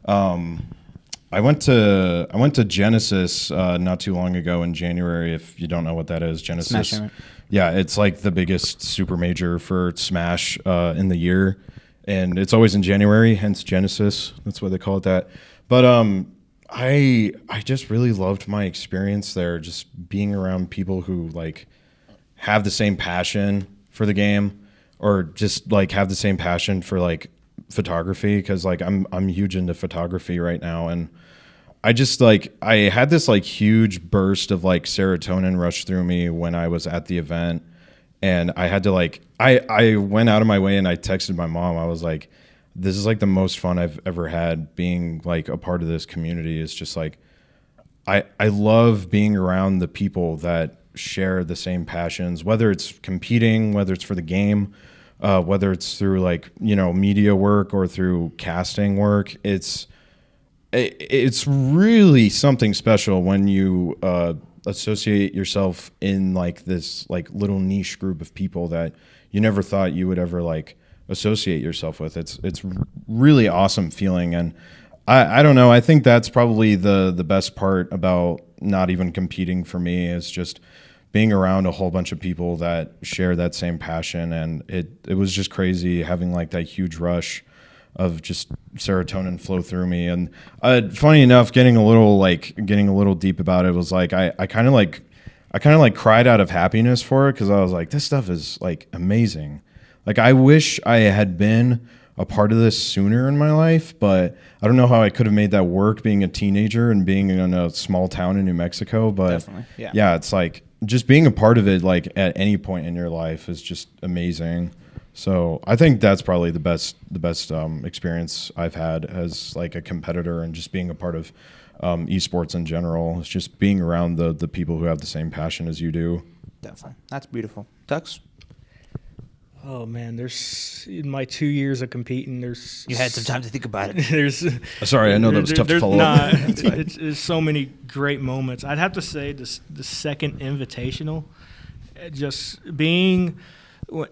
I went to Genesis not too long ago in January. If you don't know what that is, Genesis. Smash tournament. Yeah, it's like the biggest super major for Smash in the year, and it's always in January, hence Genesis. That's why they call it that. But I just really loved my experience there, just being around people who like have the same passion for the game, or just like have the same passion for like photography, because like I'm huge into photography right now, and I just like I had this like huge burst of like serotonin rush through me when I was at the event, and I had to like I went out of my way and I texted my mom. I was like, this is like the most fun I've ever had being like a part of this community. It's just like I love being around the people that share the same passions, whether it's competing, whether it's for the game, whether it's through like, you know, media work or through casting work. It's really something special when you associate yourself in like this like little niche group of people that you never thought you would ever like associate yourself with. It's really awesome feeling, and I don't know. I think that's probably the best part about not even competing for me, is just being around a whole bunch of people that share that same passion. And it was just crazy having like that huge rush of just serotonin flow through me. And funny enough, getting a little deep about it was like I kind of like cried out of happiness for it, because I was like, this stuff is like amazing. Like I wish I had been a part of this sooner in my life, but I don't know how I could have made that work being a teenager and being in a small town in New Mexico. But Definitely, yeah. Yeah, it's like just being a part of it like at any point in your life is just amazing. So I think that's probably the best experience I've had as like a competitor, and just being a part of esports in general. It's just being around the people who have the same passion as you do. Definitely. That's beautiful. Tux? Oh man, there's in my 2 years of competing, there's You had some time to think about it. there's Sorry, I know that was tough to follow up. There's so many great moments. I'd have to say the second invitational, just being.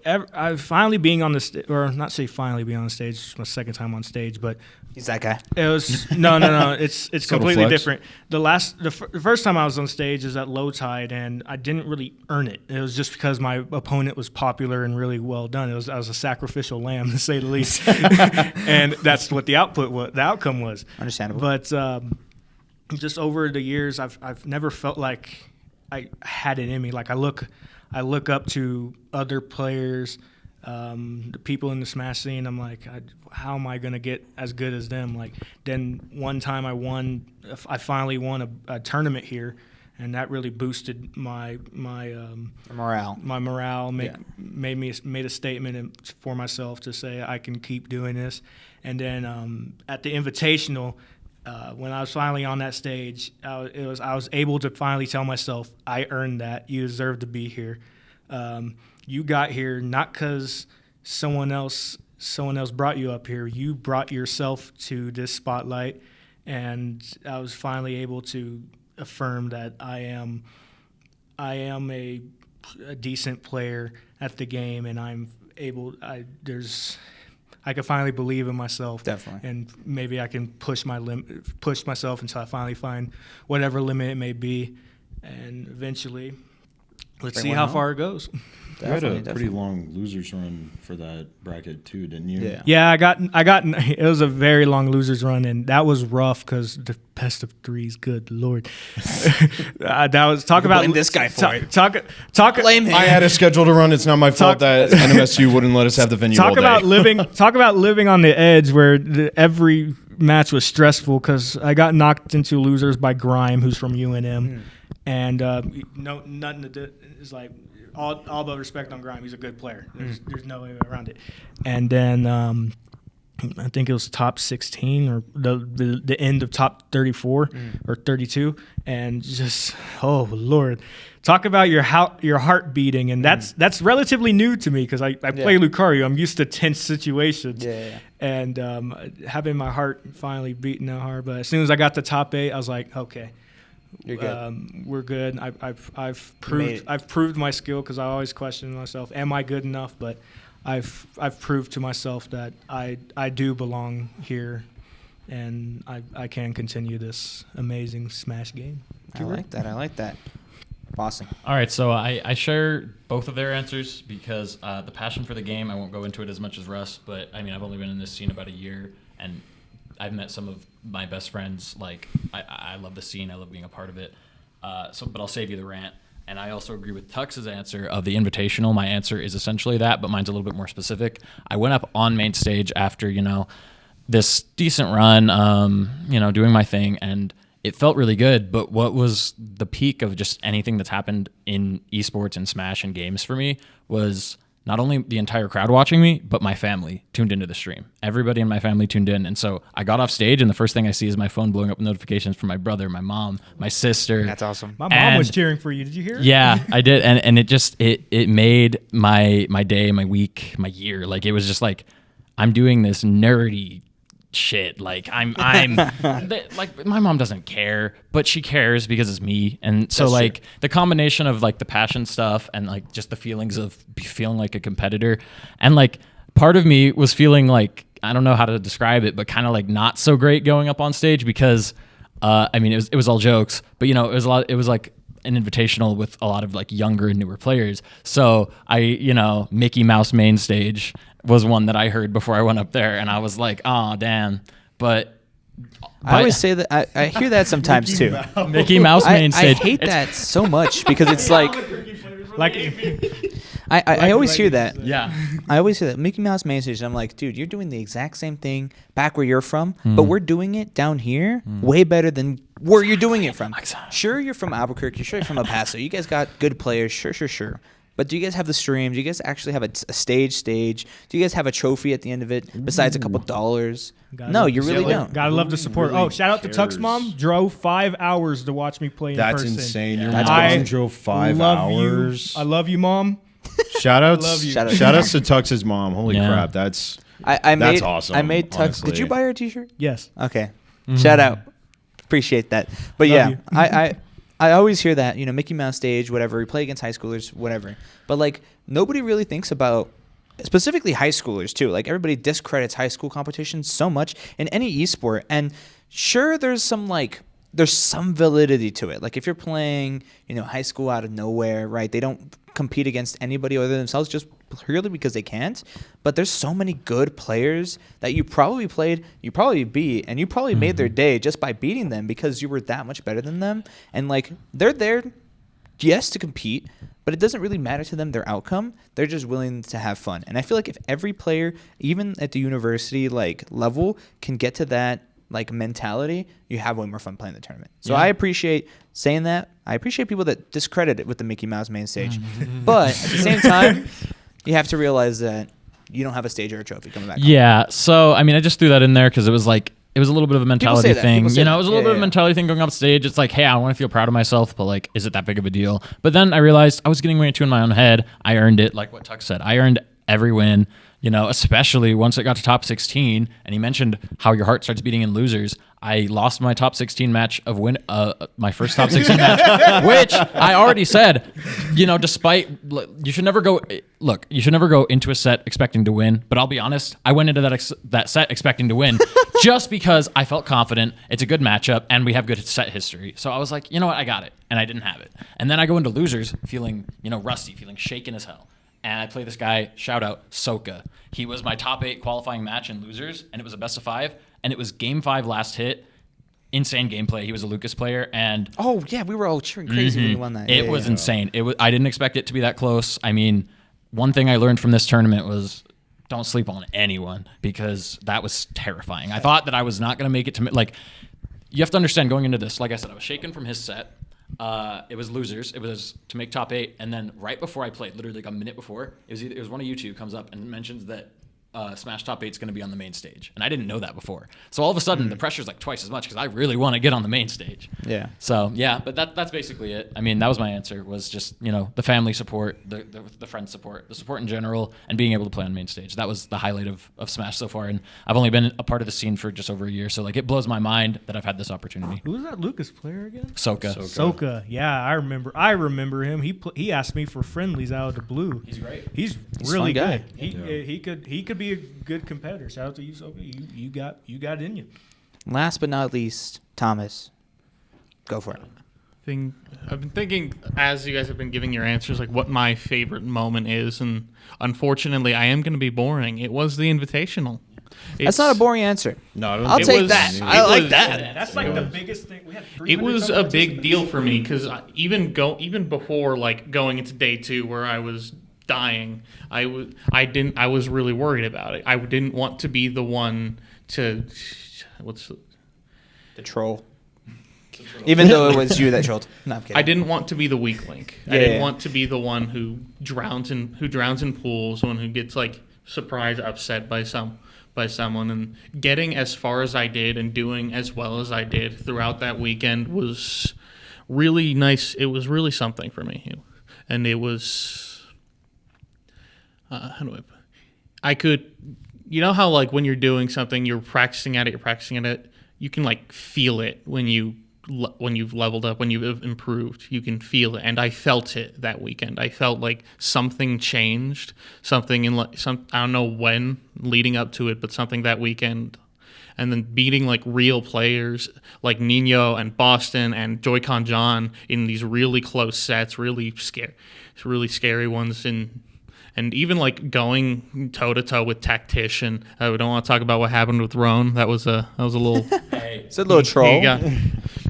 I finally being on the stage, or not say finally being on the stage. It's my second time on stage, but He's that guy. it was no. It's completely flex. different. The first time I was on stage is at Low Tide, and I didn't really earn it. It was just because my opponent was popular and really well done. I was a sacrificial lamb, to say the least, and that's what the outcome was. Understandable. But just over the years, I've never felt like I had it in me. Like I look up to other players, the people in the Smash scene. I'm like, how am I gonna get as good as them? Like, then one time I finally won a tournament here, and that really boosted my Morale. My morale. Yeah. Made a statement for myself to say I can keep doing this. And then at the Invitational, when I was finally on that stage, I was able to finally tell myself, I earned that. You deserve to be here. You got here not because someone else brought you up here. You brought yourself to this spotlight, and I was finally able to affirm that I am a decent player at the game, and I can finally believe in myself. Definitely. And maybe I can push myself until I finally find whatever limit it may be, and eventually, let's Bring see one how home. far it goes. You had a Definitely. pretty long losers run for that bracket too, didn't you? Yeah. Yeah, I got. It was a very long losers run, and that was rough because the best of threes. Good lord, that was talk about blame this guy for it. Talk. Blame him. I had a schedule to run. It's not my fault that NMSU wouldn't let us have the venue all Talk day. about living. Talk about living on the edge, where every match was stressful because I got knocked into losers by Grime, who's from UNM, and nothing to do. It's like. All but respect on Grime. He's a good player. There's no way around it. And then I think it was top 16 or the end of top 34 or 32. And just, oh, Lord. Talk about your heart beating. And that's relatively new to me because I play Lucario. I'm used to tense situations. Yeah. And having my heart finally beating that hard. But as soon as I got to top 8, I was like, okay. You're good. We're good. I've proved my skill because I always question myself, am I good enough? But I've proved to myself that I do belong here, and I can continue this amazing Smash game. I like that. Awesome. All right, so I share both of their answers because the passion for the game, I won't go into it as much as Russ, but I mean, I've only been in this scene about a year, and I've met some of my best friends. Like, I love the scene. I love being a part of it. But I'll save you the rant. And I also agree with Tux's answer of the invitational. My answer is essentially that, but mine's a little bit more specific. I went up on main stage after, this decent run, doing my thing, and it felt really good. But what was the peak of just anything that's happened in esports and Smash and games for me was not only the entire crowd watching me, but my family tuned into the stream. Everybody in my family tuned in. And so I got off stage, and the first thing I see is my phone blowing up with notifications from my brother, my mom, my sister. That's awesome. My mom was cheering for you. Did you hear it? Yeah, I did. And it just, it made my day, my week, my year. Like, it was just like, I'm doing this nerdy shit. Like, I'm like, my mom doesn't care, but she cares because it's me. And so, That's like, true. the combination of like the passion stuff and like just the feelings of feeling like a competitor, and like part of me was feeling like, I don't know how to describe it, but kind of like not so great going up on stage because I mean, it was all jokes, but it was like an invitational with a lot of like younger and newer players. So Mickey Mouse main stage was one that I heard before I went up there, and I was like, oh damn. But I always say that I hear that sometimes too. Mickey Mouse main I stage. hate that so much because it's like I always hear that. Yeah. I always hear that Mickey Mouse main stage. And I'm like, dude, you're doing the exact same thing back where you're from, but we're doing it down here way better than where you're doing it from. Sure, you're from Albuquerque. Sure, you're from El Paso. You guys got good players. Sure. But do you guys have the streams? Do you guys actually have a stage? Do you guys have a trophy at the end of it besides a couple dollars? No, you really don't. Gotta love the support. really Shout out to Tux cares? Mom. Drove 5 hours to watch me play in That's person. insane. Your That's mom awesome. drove 5 Love you. hours. I love you, Mom. Shout outs. love you. Shout Outs to Tux's mom. Holy Yeah. crap, that's I made, That's awesome, I made Tux. honestly. Did you buy her a T-shirt? Yes. Okay. Shout out. Appreciate that. But Love yeah, you. I always hear that, Mickey Mouse stage, whatever, we play against high schoolers, whatever. But like nobody really thinks about specifically high schoolers too. Like everybody discredits high school competitions so much in any esport. And sure, there's some validity to it. Like if you're playing, high school out of nowhere, right? They don't compete against anybody other than themselves just purely because they can't. But there's so many good players that you probably played, you probably beat, and you probably made their day just by beating them because you were that much better than them. And like they're there, yes, to compete, but it doesn't really matter to them their outcome. They're just willing to have fun. And I feel like if every player, even at the university like level, can get to that like mentality, you have way more fun playing the tournament. So I appreciate saying that. I appreciate people that discredit it with the Mickey Mouse main stage. But at the same time, you have to realize that you don't have a stage or a trophy coming back. Yeah. So, I mean, I just threw that in there because it was like, it was a little bit of a mentality that. thing. People say It that. was a little bit of a mentality thing going up stage. It's like, hey, I want to feel proud of myself, but like, is it that big of a deal? But then I realized I was getting way too in my own head. I earned it, like what Tuck said. I earned every win. especially once it got to top 16, and he mentioned how your heart starts beating in losers. I lost my top 16 match of my first top 16 match, which I already said, despite you should never go into a set expecting to win. But I'll be honest, I went into that set expecting to win just because I felt confident. It's a good matchup and we have good set history. So I was like, you know what, I got it, and I didn't have it. And then I go into losers feeling, rusty, feeling shaken as hell. And I play this guy, shout out, Soka. He was my top 8 qualifying match in losers, and it was a best of 5. And it was game 5 last hit. Insane gameplay. He was a Lucas player, and oh yeah, we were all cheering crazy when you won that. It was insane. I didn't expect it to be that close. I mean, one thing I learned from this tournament was don't sleep on anyone, because that was terrifying. I thought that I was not going to make it to you have to understand going into this. Like I said, I was shaken from his set. It was losers. It was to make top 8, and then right before I played, literally like a minute before, it was one of you two comes up and mentions that Smash Top 8 is going to be on the main stage, and I didn't know that before. So all of a sudden, the pressure's like twice as much because I really want to get on the main stage. Yeah. So yeah, but that's basically it. I mean, that was my answer. Was just the family support, the friend support, the support in general, and being able to play on main stage. That was the highlight of Smash so far, and I've only been a part of the scene for just over a year, so it blows my mind that I've had this opportunity. Who was that Lucas player again? Soka. Yeah, I remember him. He asked me for friendlies out of the blue. He's great. He's a really fun good. He could be a good competitor. Shout out to you, Soka. You got it in you. Last but not least, Thomas, go for it. I've been thinking as you guys have been giving your answers, like what my favorite moment is, and unfortunately, I am going to be boring. It was the Invitational. That's not a boring answer. No, I don't I'll think take was- that. it I like was- that. That's like the biggest thing. We had It was 300 a big deal for me because even before going into day 2 where I was dying, I was really worried about it. I didn't want to be the one to The troll. Even though it was you that trolled. No, I'm kidding. I didn't want to be the weak link. I didn't want to be the one who drowns in pools, one who gets surprise upset by someone, and getting as far as I did and doing as well as I did throughout that weekend was really nice. It was really something for me, and it was I could, how when you're doing something, you're practicing at it, you can feel it when you've leveled up, when you've improved, you can feel it. And I felt it that weekend. I felt like something changed, something I don't know when leading up to it, but something that weekend. And then beating real players like Nino and Boston and Joy-Con John in these really close sets, really scary ones. And even going toe to toe with Tactician. We don't want to talk about what happened with Roan. That was a little. It's a little troll.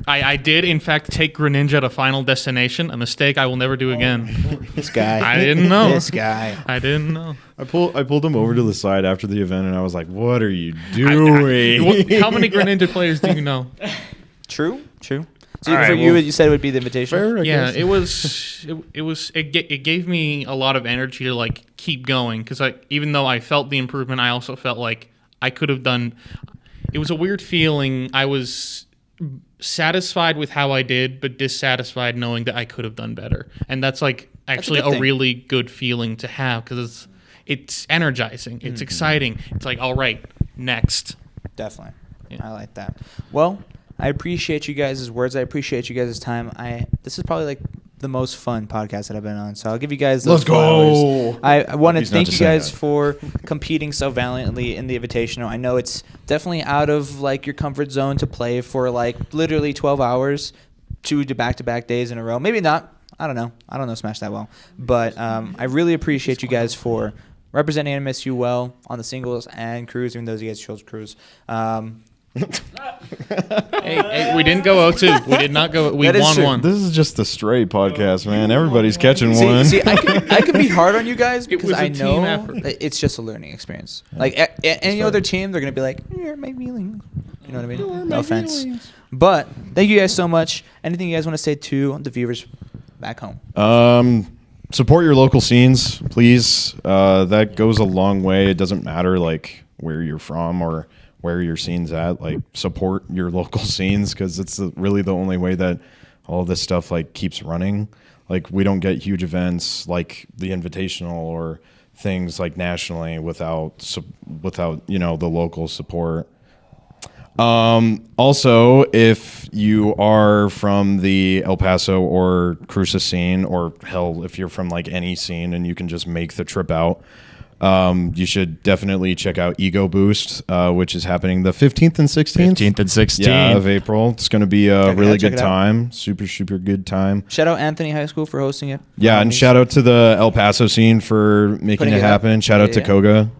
I did in fact take Greninja to Final Destination, a mistake I will never do again. This guy. I didn't know. This guy. I didn't know. I pulled him over to the side after the event, and I was like, "What are you doing?" How many Greninja players do you know? True. So All right, for you, well, you said it would be the invitation. Fair, I Yeah, guess. it gave me a lot of energy to keep going, because even though I felt the improvement, I also felt like I could have done. It was a weird feeling. I was satisfied with how I did, but dissatisfied knowing that I could have done better, and that's actually good a thing. really good feeling to have, because it's energizing, it's exciting. It's all right, next. Definitely. Yeah. I like that. Well, I appreciate you guys' words. I appreciate you guys' time. This is probably the most fun podcast that I've been on. So I'll give you guys those Let's go. flowers. I want to He's not thank just you saying guys that. for competing so valiantly in the Invitational. I know it's definitely out of your comfort zone to play for literally 12 hours, 2 back-to-back days in a row. Maybe not. I don't know Smash that well. But I really appreciate you guys for representing MSU well on the singles and crews, even though you guys chose crews. Hey, we didn't go 0-2. We did not go. We That is won true. one. This is just the stray podcast, man. Everybody's catching one. See, I could be hard on you guys because was a I team know effort. that it's just a learning experience. Any other team, they're gonna be like, "You're my feelings." You know what I mean? No offense, but thank you guys so much. Anything you guys want to say to the viewers back home? Support your local scenes, please. That goes a long way. It doesn't matter where you're from or where your scene's at. Support your local scenes, because it's really the only way that all this stuff keeps running. We don't get huge events like the Invitational or things like nationally without the local support. Also, if you are from the El Paso or Cruces scene, or hell, if you're from like any scene and you can just make the trip out, you should definitely check out Ego Boost, which is happening the 15th and 16th. 15th and 16th. Yeah, of April. It's going to be a really check good it out. time. Super, super good time. Shout out Anthony High School for hosting it. Yeah, and shout out to the El Paso scene for making Putting it it up. happen. Shout out to Yeah. Koga.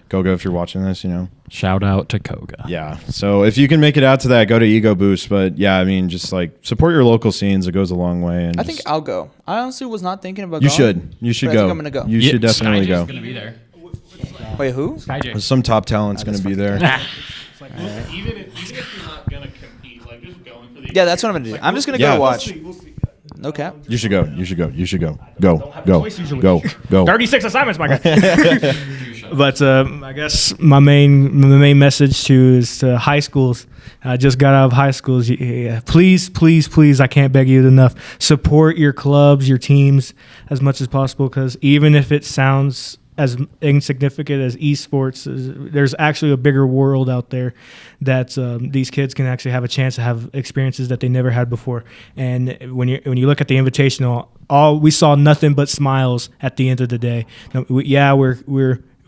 Koga, if you're watching this, Shout out to Koga. Yeah. So if you can make it out to that, go to Ego Boost. But yeah, I mean, just like support your local scenes. It goes a long way. And I think I'll go. I honestly was not thinking about you going. should. You should but go. I think I'm gonna go. You should definitely Skyj's go. gonna be there. Wait, who? Skyj. Some top talent's going to be there. It's like, even if you're not gonna compete, like just going for the Yeah, that's what I'm gonna do. I'm just gonna Yeah. go watch. We'll see. No cap. You should go. You should go. You should go. Go. Don't have a Go. choice usually. Go. Go. 36 assignments, my guy. But I guess my main message is to high schools. I just got out of high schools. Please, please, please, I can't beg you enough. Support your clubs, your teams as much as possible, because even if it sounds as insignificant as esports, there's actually a bigger world out there that these kids can actually have a chance to have experiences that they never had before. And when you look at the invitational, we saw nothing but smiles at the end of the day.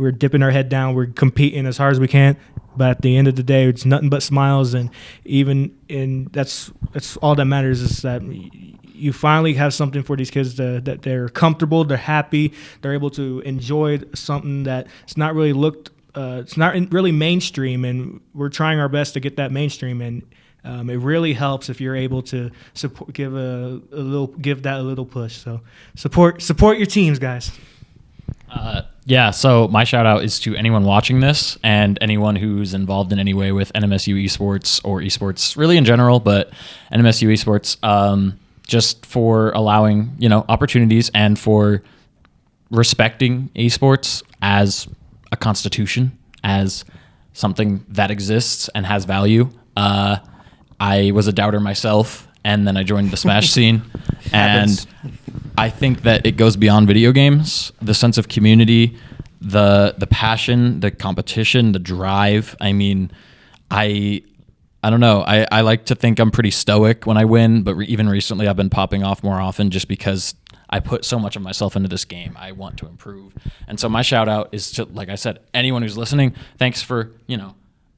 We're dipping our head down, we're competing as hard as we can, but at the end of the day, it's nothing but smiles. And that's all that matters, is that you finally have something for these kids that they're comfortable, they're happy, they're able to enjoy something that it's not really it's not really mainstream, and we're trying our best to get that mainstream. And it really helps if you're able to give that a little push. So support your teams, guys. Yeah, so my shout out is to anyone watching this and anyone who's involved in any way with NMSU esports or esports really in general, but NMSU esports, just for allowing, opportunities and for respecting esports as a constitution, as something that exists and has value. I was a doubter myself, and then I joined the Smash scene, and I think that it goes beyond video games. The sense of community, the passion, the competition, the drive. I mean, I don't know. I like to think I'm pretty stoic when I win, but even recently I've been popping off more often just because I put so much of myself into this game. I want to improve. And so my shout out is to, like I said, anyone who's listening, thanks for,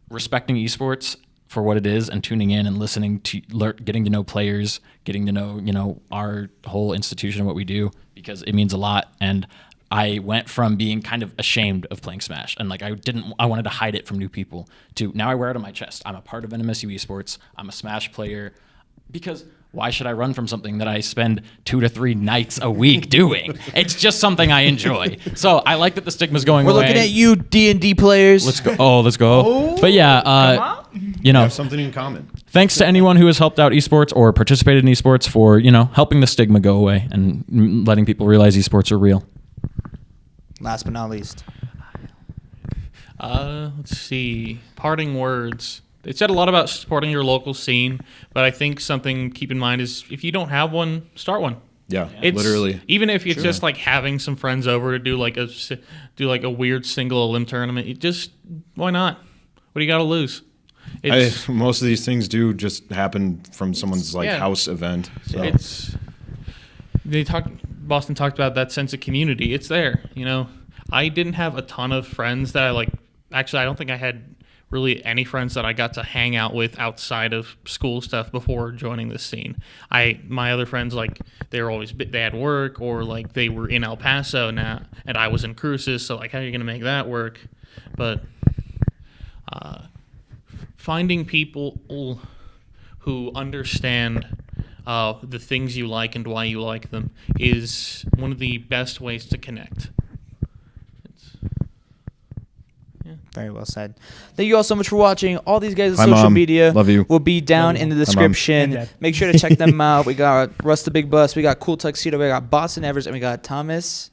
respecting esports for what it is and tuning in and listening to, getting to know players, getting to know, our whole institution and what we do, because it means a lot. And I went from being kind of ashamed of playing Smash and I wanted to hide it from new people to now I wear it on my chest. I'm a part of NMSU esports. I'm a Smash player, because why should I run from something that I spend 2 to 3 nights a week doing? It's just something I enjoy. So I like that the stigma's going away. We're looking at you, D&D players. Let's go. Oh, let's go. But yeah, Have something in common. thanks to anyone who has helped out esports or participated in esports for, helping the stigma go away and letting people realize esports are real. Last but not least. Let's see. Parting words. They said a lot about supporting your local scene, but I think something to keep in mind is if you don't have one, start one. Yeah, It's, literally. Even if it's just like having some friends over to do like a weird single elim tournament, why not? What do you got to lose? Most of these things do just happen from someone's Yeah. house event. So. Boston talked about that sense of community. It's there, I didn't have a ton of friends that actually, I don't think I had really any friends that I got to hang out with outside of school stuff before joining this scene. My other friends, they had work, or they were in El Paso now, and I was in Cruces, so how are you going to make that work? But finding people who understand the things you like and why you like them is one of the best ways to connect. Very well said. Thank you all so much for watching. All these guys' Hi, social Mom. media Love you. will be down in the Mom. description. Hi, Dad. Make sure to check them out. We got Russ the Big Bus. We got Cool Tuxedo. We got Boston Evers. And we got Thomas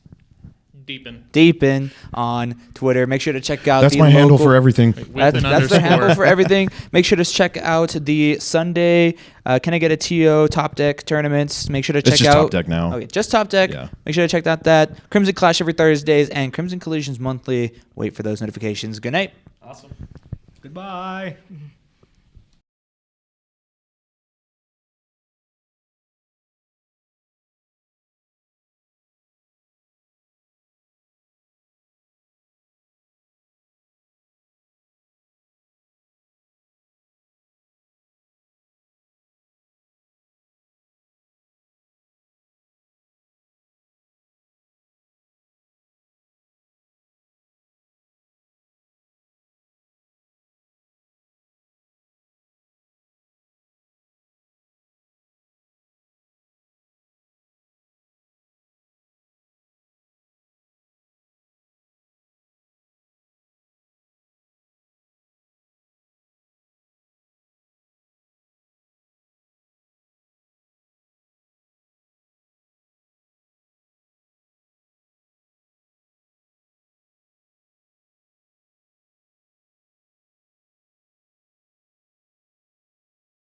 Deepin on Twitter. Make sure to check out That's the my handle local- for everything. That's the handle for everything. Make sure to check out the Sunday Can I Get a TO Top Deck tournaments. Make sure to check It's just out Top Deck now. Okay, just Top Deck. Yeah. Make sure to check out that Crimson Clash every Thursdays and Crimson Collisions monthly. Wait for those notifications. Good night. Awesome. Goodbye.